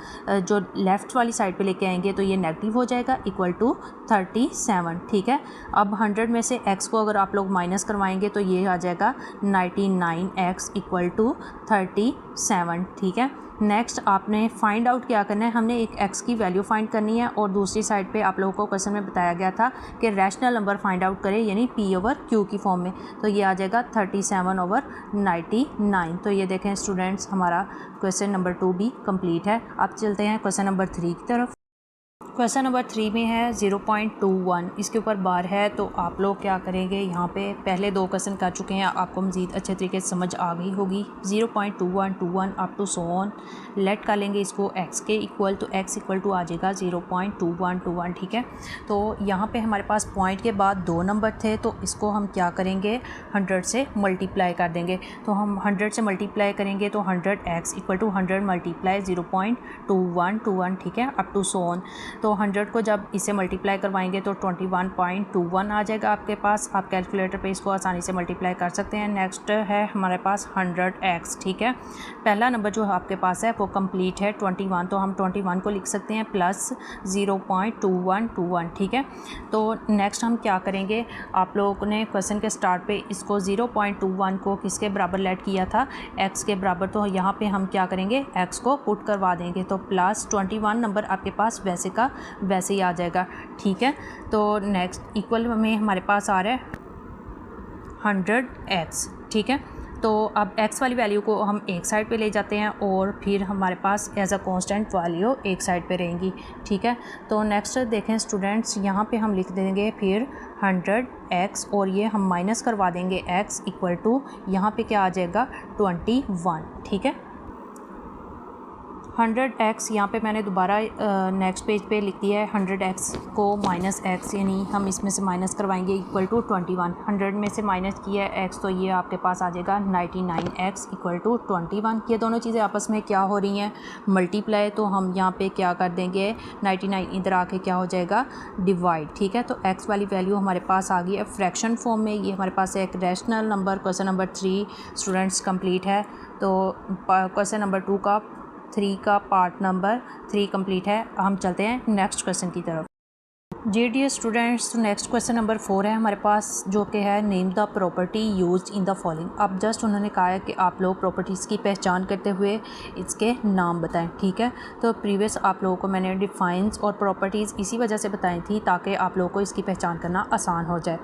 जो लेफ़्ट वाली साइड पे लेके आएंगे तो ये नेगेटिव हो जाएगा इक्वल टू 37, ठीक है। अब 100 में से x को अगर आप लोग माइनस करवाएंगे तो ये आ जाएगा 99x इक्वल टू 37, ठीक है। नेक्स्ट आपने फाइंड आउट क्या करना है, हमने एक x की वैल्यू फाइंड करनी है और दूसरी साइड पे आप लोगों को क्वेश्चन में बताया गया था कि रैशनल नंबर फाइंड आउट करें यानी P/Q की फॉर्म में। तो ये आ जाएगा 37/99। तो ये देखें स्टूडेंट्स हमारा क्वेश्चन नंबर 2 भी कंप्लीट है। अब चलते हैं क्वेश्चन नंबर 3 की तरफ। क्वेश्चन नंबर 3 में है 0.21, इसके ऊपर बार है। तो आप लोग क्या करेंगे, यहाँ पे पहले 2 क्वेश्चन कर चुके हैं, आपको मज़ीद अच्छे तरीके से समझ आ गई होगी। 0.2121 up to so on let कर लेंगे इसको x के इक्वल, तो x इक्वल टू आ जाएगा 0.2121, ठीक है। तो यहाँ पे हमारे पास पॉइंट के बाद 2 नंबर थे तो इसको हम क्या करेंगे 100 से मल्टीप्लाई कर देंगे। तो हम 100 से मल्टीप्लाई करेंगे तो 100x इक्वल टू 100 मल्टीप्लाई 0.2121, ठीक है, अप टू सो ऑन। तो 100 को जब इसे मल्टीप्लाई करवाएंगे तो 21.21 आ जाएगा आपके पास। आप कैलकुलेटर पे इसको आसानी से मल्टीप्लाई कर सकते हैं। नेक्स्ट है हमारे पास 100x, ठीक है। पहला नंबर जो आपके पास है वो कंप्लीट है 21, तो हम 21 को लिख सकते हैं प्लस 0.2121, ठीक है। तो नेक्स्ट हम क्या करेंगे, आप लोगों ने क्वेश्चन के स्टार्ट पे इसको 0.21 को किसके बराबर लेट किया था, x के बराबर, तो यहाँ पे हम क्या करेंगे x को पुट करवा देंगे, तो प्लस 21 नंबर आपके पास वैसे का वैसे ही आ जाएगा, ठीक है। तो नेक्स्ट इक्वल में हमारे पास आ रहा है 100x, ठीक है। तो अब x वाली वैल्यू को हम एक साइड पे ले जाते हैं और फिर हमारे पास एज अ कांस्टेंट वैल्यू एक साइड पे रहेंगी, ठीक है। तो नेक्स्ट देखें स्टूडेंट्स, यहाँ पे हम लिख देंगे फिर 100x और ये हम माइनस करवा देंगे x इक्वल टू यहाँ पे क्या आ जाएगा 21, ठीक है। 100x यहाँ पे मैंने दोबारा नेक्स्ट पेज पे लिख दिया है 100x को माइनस x, यानी हम इसमें से माइनस करवाएंगे इक्वल टू 21। 100 में से माइनस किया है x, तो ये आपके पास आ जाएगा 99x इक्वल टू 21। ये दोनों चीज़ें आपस में क्या हो रही हैं, मल्टीप्लाई। तो हम यहाँ पे क्या कर देंगे 99 इधर आके क्या हो जाएगा डिवाइड, ठीक है। तो x वाली वैल्यू हमारे पास आ गई है फ्रैक्शन फॉर्म में। ये हमारे पास एक rational number question number 3 students complete है। तो क्वेश्चन नंबर 2 का 3 का पार्ट नंबर 3 कंप्लीट है। हम चलते हैं नेक्स्ट क्वेश्चन की तरफ। जी dear students, next question number 4 है हमारे पास, जो कि है name the property used in the following. अब जस्ट उन्होंने कहा है कि आप लोग प्रॉपर्टीज़ की पहचान करते हुए इसके नाम बताएं, ठीक है। तो प्रीवियस आप लोगों को मैंने डिफाइंस और प्रॉपर्टीज़ इसी वजह से बताई थी ताकि आप लोगों को इसकी पहचान करना आसान हो जाए।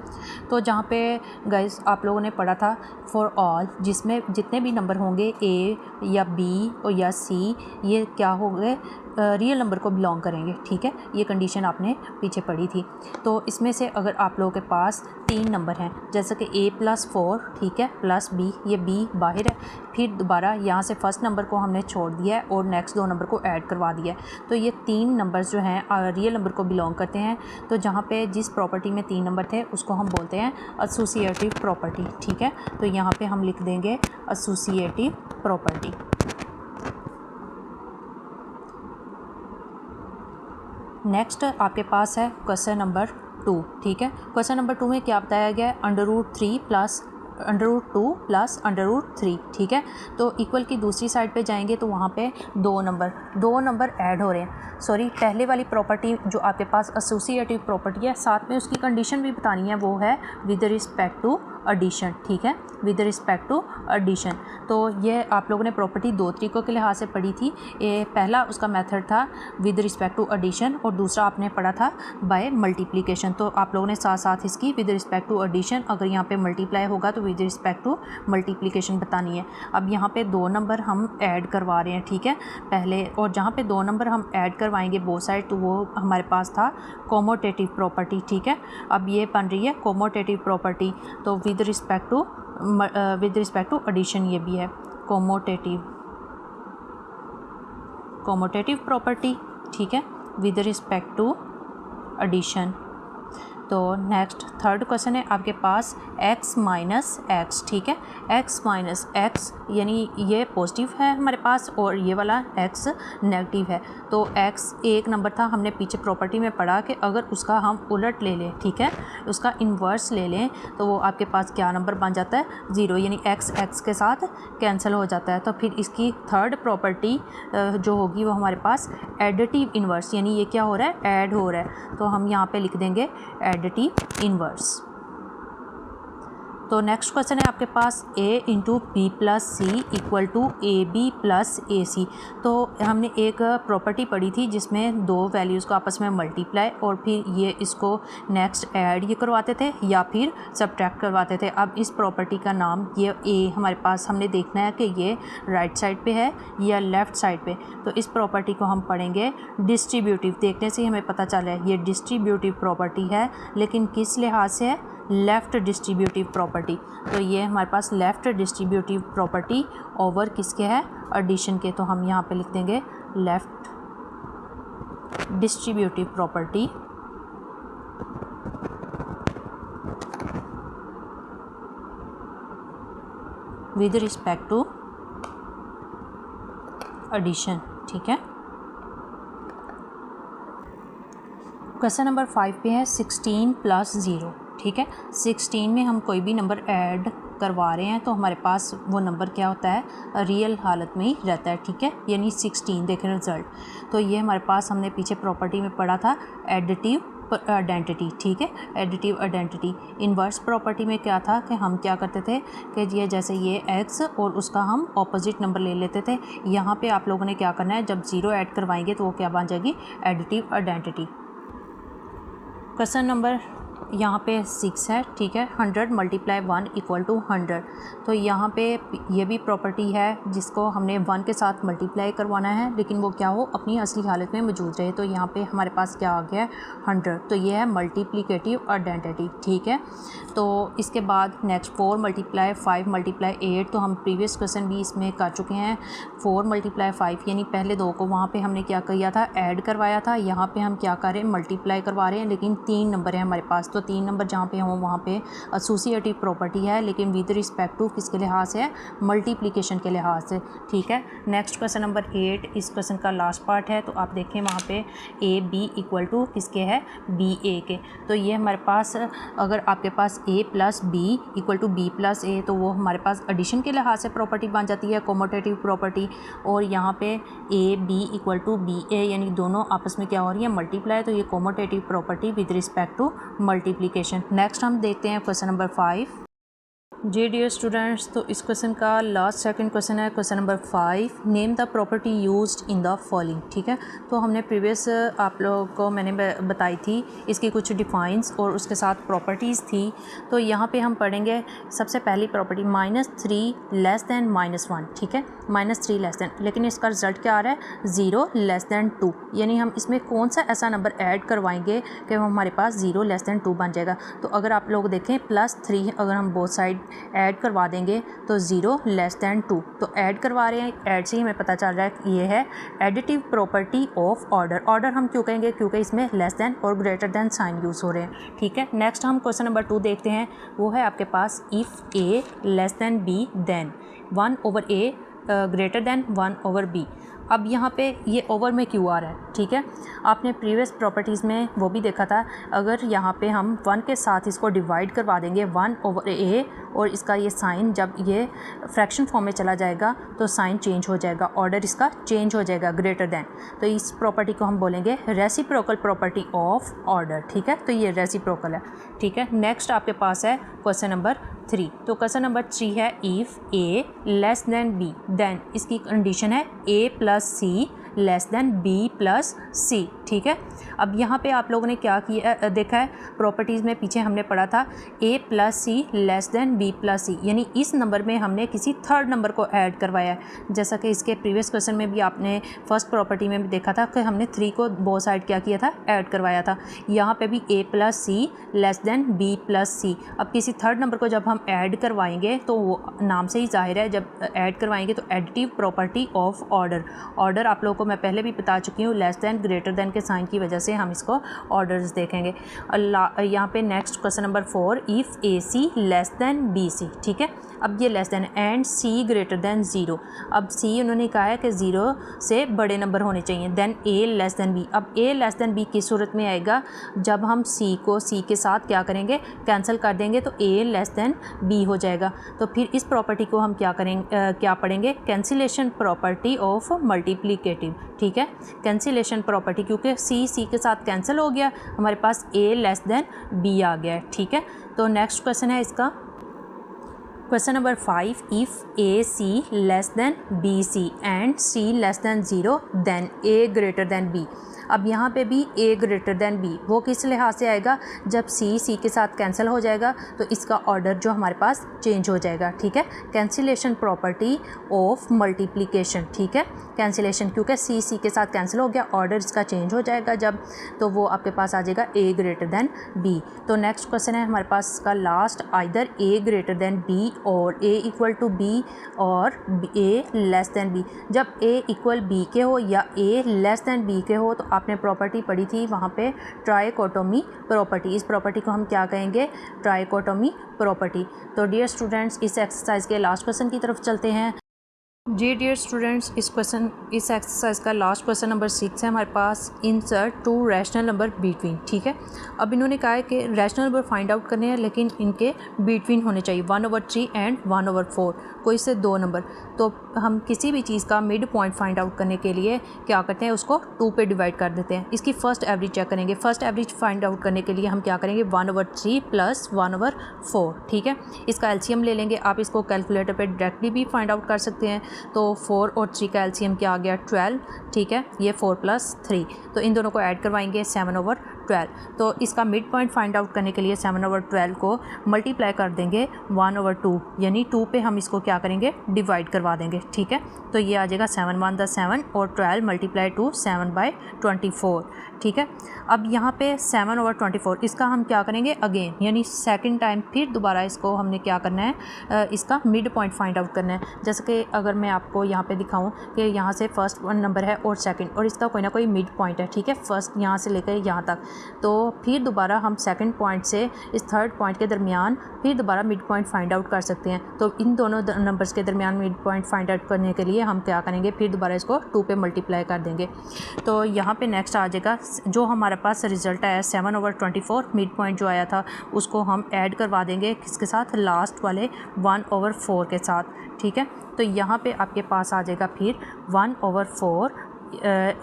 तो जहाँ पे गाइस आप लोगों ने पढ़ा था फॉर ऑल, जिसमें जितने भी नंबर होंगे ए या बी और या सी, ये क्या होंगे रियल नंबर को बिलोंग करेंगे, ठीक है। ये कंडीशन आपने पीछे पढ़ी थी। तो इसमें से अगर आप लोगों के पास 3 नंबर हैं, जैसे कि a+4, ठीक है, प्लस b, ये b बाहर है, फिर दोबारा यहाँ से फर्स्ट नंबर को हमने छोड़ दिया है और नेक्स्ट 2 नंबर को ऐड करवा दिया है। तो ये 3 नंबर्स जो हैं रियल नंबर को बिलोंग करते हैं। तो जहाँ पे जिस प्रॉपर्टी में 3 नंबर थे उसको हम बोलते हैं एसोसिएटिव प्रॉपर्टी, ठीक है। तो यहाँ पे हम लिख देंगे एसोसिएटिव प्रॉपर्टी। नेक्स्ट आपके पास है क्वेश्चन नंबर 2, ठीक है। क्वेश्चन नंबर 2 में क्या बताया गया है, √3 प्लस √2 प्लस √3, ठीक है। तो इक्वल की दूसरी साइड पे जाएंगे तो वहाँ पे 2 नंबर ऐड हो रहे हैं। सॉरी, पहले वाली प्रॉपर्टी जो आपके पास एसोसिएटिव प्रॉपर्टी है, साथ में उसकी कंडीशन भी बतानी है, वो है विद रिस्पेक्ट टू एडिशन, ठीक है, विद रिस्पेक्ट टू एडिशन। तो ये आप लोगों ने प्रॉपर्टी 2 तरीक़ों के लिहाज से पढ़ी थी। ये पहला उसका मेथड था विद रिस्पेक्ट टू एडिशन और दूसरा आपने पढ़ा था बाय मल्टीप्लिकेशन। तो आप लोगों ने साथ साथ इसकी विद रिस्पेक्ट टू एडिशन, अगर यहाँ पे मल्टीप्लाई होगा तो विद रिस्पेक्ट टू मल्टीप्लिकेशन बतानी है। अब यहाँ पे 2 नंबर हम ऐड करवा रहे हैं, ठीक है, पहले, और जहाँ पे 2 नंबर हम ऐड करवाएंगे बोथ साइड, तो वो हमारे पास था कोमोटेटिव प्रॉपर्टी, ठीक है। अब ये बन रही है कोमोटेटिव प्रॉपर्टी। तो विद रिस्पेक्ट टू एडिशन ये भी है कोमोटेटिव प्रॉपर्टी, ठीक है, विद रिस्पेक्ट टू एडिशन। तो नेक्स्ट थर्ड क्वेश्चन है आपके पास x माइनस एक्स, ठीक है, x माइनस एक्स यानी ये पॉजिटिव है हमारे पास और ये वाला x नेगेटिव है। तो x एक नंबर था, हमने पीछे प्रॉपर्टी में पढ़ा कि अगर उसका हम उलट ले लें, ठीक है, उसका इन्वर्स ले लें, तो वो आपके पास क्या नंबर बन जाता है 0, यानी x के साथ कैंसिल हो जाता है। तो फिर इसकी थर्ड प्रॉपर्टी जो होगी वो हमारे पास एडिटिव इन्वर्स, यानी ये क्या हो रहा है ऐड हो रहा है। तो हम यहाँ पे लिख देंगे एडिटिव इन्वर्स। तो नेक्स्ट क्वेश्चन है आपके पास a into B plus C equal to A B plus A C. तो हमने एक प्रॉपर्टी पढ़ी थी जिसमें 2 वैल्यूज़ को आपस में मल्टीप्लाई और फिर ये इसको नेक्स्ट ऐड ये करवाते थे या फिर सब्ट्रैक्ट करवाते थे। अब इस प्रॉपर्टी का नाम ये a हमारे पास हमने देखना है कि ये राइट साइड पे है या लेफ़्ट साइड पे। तो इस प्रॉपर्टी को हम पढ़ेंगे डिस्ट्रीब्यूटिव। देखने से ही हमें पता चला है ये डिस्ट्रीब्यूटिव प्रॉपर्टी है, लेकिन किस लिहाज से है, लेफ़्ट डिस्ट्रीब्यूटिव प्रॉपर्टी। तो ये हमारे पास लेफ़्ट डिस्ट्रीब्यूटिव प्रॉपर्टी ओवर किसके है एडिशन के। तो हम यहाँ पे लिख देंगे left distributive property with respect to addition, ठीक है। क्वेश्चन नंबर 5 पे है 16 + 0, ठीक है। 16 में हम कोई भी नंबर ऐड करवा रहे हैं तो हमारे पास वो नंबर क्या होता है, रियल हालत में ही रहता है, ठीक है। यानी 16 देखें रिज़ल्ट, तो ये हमारे पास हमने पीछे प्रॉपर्टी में पढ़ा था एडिटिव आइडेंटिटी, ठीक है। एडिटिव आइडेंटिटी इन्वर्स प्रॉपर्टी में क्या था कि हम क्या करते थे कि ये जैसे ये x और उसका हम ऑपोजिट नंबर ले लेते थे। यहाँ पे आप लोगों ने क्या करना है, जब 0 ऐड करवाएंगे तो वो क्या बन जाएगी, एडिटिव आइडेंटिटी। क्वेश्चन नंबर यहाँ पे 6 है, ठीक है। 100 × 1 = 100, तो यहाँ पे ये भी प्रॉपर्टी है जिसको हमने 1 के साथ मल्टीप्लाई करवाना है, लेकिन वो क्या हो, अपनी असली हालत में मौजूद रहे। तो यहाँ पे हमारे पास क्या आ गया है, 100, तो ये है मल्टीप्लिकेटिव आइडेंटिटी, ठीक है। तो इसके बाद नेक्स्ट 4 × 5 × 8, तो हम प्रीवियस क्वेश्चन भी इसमें कर चुके हैं। 4 × 5 यानी पहले 2 को वहाँ पे हमने क्या किया था, ऐड करवाया था। यहाँ पे हम क्या कर रहे हैं, मल्टीप्लाई करवा रहे हैं, लेकिन 3 नंबर है हमारे पास, तो 3 नंबर जहाँ पे हों वहाँ पे एसोसिएटिव प्रॉपर्टी है, लेकिन विद रिस्पेक्ट टू किसके लिहाज से है, मल्टीप्लिकेशन के लिहाज से, ठीक है। नेक्स्ट क्वेश्चन नंबर 8 इस क्वेश्चन का लास्ट पार्ट है, तो आप देखें वहाँ पे AB = किसके है, BA के। तो ये हमारे पास, अगर आपके पास A + B = B + A, तो वो हमारे पास एडिशन के लिहाज से प्रॉपर्टी बन जाती है, कोमोटेटिव प्रॉपर्टी। और यहाँ पे AB = BA यानी दोनों आपस में क्या हो रही है, मल्टीप्लाई, तो ये commutative property with respect to multiplication. Next हम देखते हैं क्वेश्चन नंबर 5। जी डियर स्टूडेंट्स, तो इस क्वेश्चन का लास्ट सेकंड क्वेश्चन है, question number 5, name the property used in the following, ठीक है। तो हमने प्रीवियस आप लोगों को मैंने बताई थी इसकी कुछ डिफाइंस और उसके साथ प्रॉपर्टीज़ थी। तो यहाँ पे हम पढ़ेंगे सबसे पहली प्रॉपर्टी -3 < -1, ठीक है। -3 <, लेकिन इसका रिजल्ट क्या आ रहा है, 0 < 2, यानी हम इसमें कौन सा ऐसा नंबर ऐड करवाएंगे कि वो हमारे पास 0 < 2 बन जाएगा। तो अगर आप लोग देखें +3 अगर हम बोथ साइड ऐड करवा देंगे तो 0 < 2, तो ऐड करवा रहे हैं, ऐड से ही हमें पता चल रहा है कि ये है additive property of order. Order हम क्यों कहेंगे, क्योंकि इसमें लेस दैन और ग्रेटर दैन साइन यूज़ हो रहे हैं, ठीक है। नेक्स्ट हम क्वेश्चन नंबर 2 देखते हैं, वो है आपके पास if A < B then 1/A greater than 1/B। अब यहाँ पे ये ओवर में क्यों आ रहा है, ठीक है। आपने प्रीवियस प्रॉपर्टीज़ में वो भी देखा था, अगर यहाँ पे हम 1 के साथ इसको डिवाइड करवा देंगे 1/A, और इसका ये साइन जब ये फ्रैक्शन फॉर्म में चला जाएगा तो साइन चेंज हो जाएगा, ऑर्डर इसका चेंज हो जाएगा, ग्रेटर दैन। तो इस प्रॉपर्टी को हम बोलेंगे रेसिप्रोकल प्रॉपर्टी ऑफ ऑर्डर, ठीक है। तो ये रेसिप्रोकल है, ठीक है। नेक्स्ट आपके पास है क्वेश्चन नंबर 3, तो क्वेश्चन नंबर 3 है इफ़ A < B देन इसकी कंडीशन है A + C < B + C, ठीक है। अब यहाँ पे आप लोगों ने क्या किया देखा है, प्रॉपर्टीज़ में पीछे हमने पढ़ा था A + C < B + C, यानी इस नंबर में हमने किसी थर्ड नंबर को ऐड करवाया है। जैसा कि इसके प्रीवियस क्वेश्चन में भी आपने फर्स्ट प्रॉपर्टी में भी देखा था कि हमने 3 को बोथ साइड क्या किया था, ऐड करवाया था। यहाँ पे भी A + C < B + C। अब किसी थर्ड नंबर को जब हम ऐड करवाएंगे तो वो नाम से ही जाहिर है, जब ऐड करवाएंगे तो additive property of order. Order आप लोगों को मैं पहले भी बता चुकी हूँ, लेस दैन ग्रेटर दैन के साइन की वजह से हम इसको ऑर्डर्स देखेंगे। यहाँ पे next question number 4, if AC < BC, ठीक है। अब ये less than and C greater than 0। अब C उन्होंने कहा है कि 0 से बड़े नंबर होने चाहिए, देन A < B। अब A < B किस सूरत में आएगा, जब हम C को C के साथ क्या करेंगे, कैंसिल कर देंगे तो A < B हो जाएगा। तो फिर इस प्रॉपर्टी को हम क्या करेंगे, क्या पढ़ेंगे, कैंसिलेशन प्रॉपर्टी ऑफ मल्टीप्लिकेटिव, ठीक है। कैंसिलेशन प्रॉपर्टी, क्योंकि C के साथ कैंसिल हो गया, हमारे पास A < B आ गया है, ठीक है। तो नेक्स्ट क्वेश्चन है इसका question number 5, if AC < BC and C < 0 then A greater than B। अब यहाँ पे भी A ग्रेटर दैन B वो किस लिहाज से आएगा, जब C के साथ कैंसिल हो जाएगा तो इसका ऑर्डर जो हमारे पास चेंज हो जाएगा, ठीक है। कैंसिलेशन प्रॉपर्टी ऑफ मल्टीप्लिकेशन, ठीक है। कैंसिलेशन, क्योंकि C के साथ कैंसिल हो गया, ऑर्डर इसका चेंज हो जाएगा जब, तो वो आपके पास आ जाएगा A ग्रेटर दैन B। तो नेक्स्ट क्वेश्चन है हमारे पास इसका last, either A greater than B और A = B और A < B। जब A = B के हो या A < B के हो, तो आपने प्रॉपर्टी पढ़ी थी वहाँ पे ट्राइकोटोमी प्रॉपर्टी। इस प्रॉपर्टी को हम क्या कहेंगे, ट्राइकोटोमी प्रॉपर्टी। तो डियर स्टूडेंट्स, इस एक्सरसाइज के लास्ट क्वेश्चन की तरफ चलते हैं। जी डियर स्टूडेंट्स, इस एक्सरसाइज का लास्ट क्वेश्चन नंबर 6 है हमारे पास। Insert 2 rational number between. ठीक है, अब इन्होंने कहा है कि रैशनल नंबर फाइंड आउट करने हैं, लेकिन इनके बिटवीन होने चाहिए 1/3 एंड 1/4, कोई से 2 नंबर। तो हम किसी भी चीज़ का मिड पॉइंट फाइंड आउट करने के लिए क्या करते हैं, उसको 2 पे डिवाइड कर देते हैं। इसकी फ़र्स्ट एवरेज चेक करेंगे। फर्स्ट एवरेज फाइंड आउट करने के लिए हम क्या करेंगे, 1/3 + 1/4। ठीक है, इसका एलसीएम ले लेंगे। आप इसको कैलकुलेटर पे डायरेक्टली भी फाइंड आउट कर सकते हैं। तो 4 और 3 का एलसीएम क्या आ गया, 12। ठीक है, ये 4 + 3, तो इन दोनों को ऐड करवाएंगे 7/12। तो इसका मिड पॉइंट फाइंड आउट करने के लिए 7/12 को मल्टीप्लाई कर देंगे 1/2, यानी 2 पे हम इसको क्या करेंगे, डिवाइड करवा देंगे। ठीक है, तो ये आ जाएगा 7 × 1 = 7 और 12 × 2 7/24। ठीक है, अब यहाँ पे 7/24 इसका हम क्या करेंगे, अगेन यानी सेकंड टाइम फिर दोबारा इसको हमने क्या करना है, इसका मिड पॉइंट फाइंड आउट करना है। जैसे कि अगर मैं आपको यहाँ पे दिखाऊं कि यहाँ से फर्स्ट नंबर है और सेकंड, और इसका कोई ना कोई मिड पॉइंट है। ठीक है, फर्स्ट यहाँ से लेकर यहाँ तक, तो फिर दोबारा हम सेकंड पॉइंट से इस थर्ड पॉइंट के दरमियान फिर दोबारा मिड पॉइंट फाइंड आउट कर सकते हैं। तो इन दोनों नंबर्स के दरमियान मिड पॉइंट फाइंड आउट करने के लिए हम क्या करेंगे, फिर दोबारा इसको 2 पे मल्टीप्लाई कर देंगे। तो यहाँ पे नेक्स्ट आ जाएगा, जो हमारे पास रिजल्ट आया 7/24, मिड पॉइंट जो आया था उसको हम ऐड करवा देंगे किसके साथ, लास्ट वाले 1/4 के साथ। ठीक है, तो यहाँ पे आपके पास आ जाएगा फिर 1/4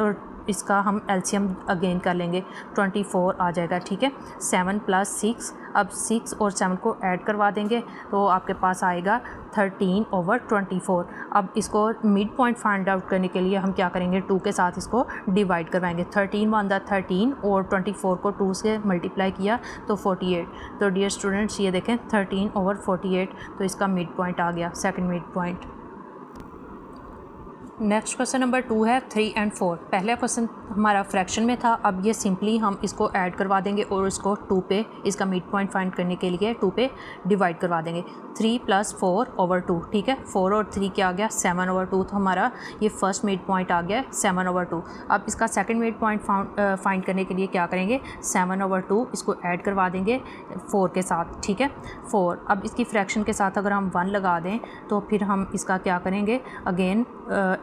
और इसका हम एलसीएम अगेन कर लेंगे, 24 आ जाएगा। ठीक है, 7 + 6, अब 6 और 7 को ऐड करवा देंगे तो आपके पास आएगा 13/24। अब इसको मिड पॉइंट फाइंड आउट करने के लिए हम क्या करेंगे, 2 के साथ इसको डिवाइड करवाएंगे। 13 × 13 और 24 को 2 से मल्टीप्लाई किया तो 48। तो डियर स्टूडेंट्स ये देखें 13/48, तो इसका मिड पॉइंट आ गया, second mid point. Next question number 2 है 3 और 4। पहला क्वेश्चन हमारा फ्रैक्शन में था, अब ये सिंपली हम इसको ऐड करवा देंगे और इसको 2 पे, इसका मिड पॉइंट फाइंड करने के लिए 2 पे डिवाइड करवा देंगे। 3 + 4/2। ठीक है, 4 और 3 क्या आ गया, 7/2। तो हमारा ये फर्स्ट मिड पॉइंट आ गया 7/2। अब इसका सेकंड मिड पॉइंट फाइंड करने के लिए क्या करेंगे, 7/2 इसको ऐड करवा देंगे 4 के साथ। ठीक है, 4। अब इसकी फ्रैक्शन के साथ अगर हम 1 लगा दें तो फिर हम इसका क्या करेंगे, अगेन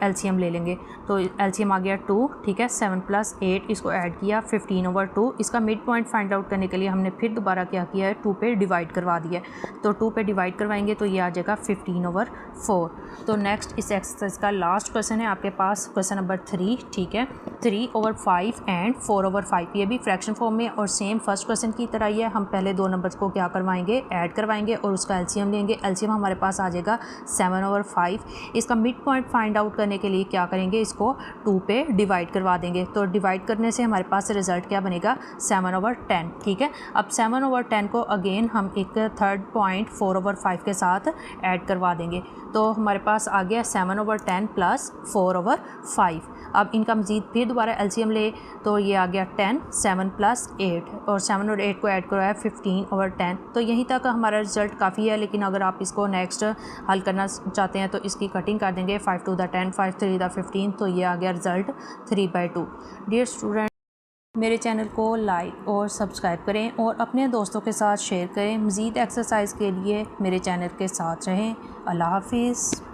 एलसीएम ले लेंगे। तो एलसीएम आ गया 2। ठीक है, 7 + 8 इसको ऐड किया 15/2। इसका मिड पॉइंट फाइंड आउट करने के लिए हमने फिर दोबारा क्या किया है, 2 पे डिवाइड करवा दिया। तो 2 पे डिवाइड करवाएंगे तो ये आ जाएगा 15/4। तो नेक्स्ट इस एक्सरसाइज का लास्ट क्वेश्चन है आपके पास, क्वेश्चन नंबर 3। ठीक है, 3/5 एंड 4/5, ये भी फ्रैक्शन फॉर्म में और सेम फर्स्ट क्वेश्चन की तरह ही है। हम पहले 2 नंबर्स को क्या करवाएंगे, ऐड करवाएंगे और उसका एलसीएम लेंगे। एलसीएम हमारे पास आ जाएगा 7/5। इसका मिड पॉइंट फाइंड आउट करने के लिए क्या करेंगे, इसको 2 पे डिवाइड करवा देंगे। तो डिवाइड करने से हमारे पास रिजल्ट क्या बनेगा, 7/10। ठीक है, अब 7/10 को अगेन हम एक थर्ड पॉइंट 4/5 के साथ ऐड करवा देंगे। तो हमारे पास आ गया 7/10 + 4/5। अब इनका मज़ीद फिर दोबारा एलसीएम ले तो ये आ गया 10, 7 + 8 और 7 और 8 को ऐड करवाया 15/10। तो यहीं तक हमारा रिजल्ट काफ़ी है, लेकिन अगर आप इसको नेक्स्ट हल करना चाहते हैं तो इसकी कटिंग कर देंगे, 5 × 10, 5 × 3 = 15। तो ये आ गया रिजल्ट 3/2। डियर स्टूडेंट, मेरे चैनल को लाइक और सब्सक्राइब करें और अपने दोस्तों के साथ शेयर करें। मज़ीद एक्सरसाइज के लिए मेरे चैनल के साथ रहें। अल्लाह हाफिज़।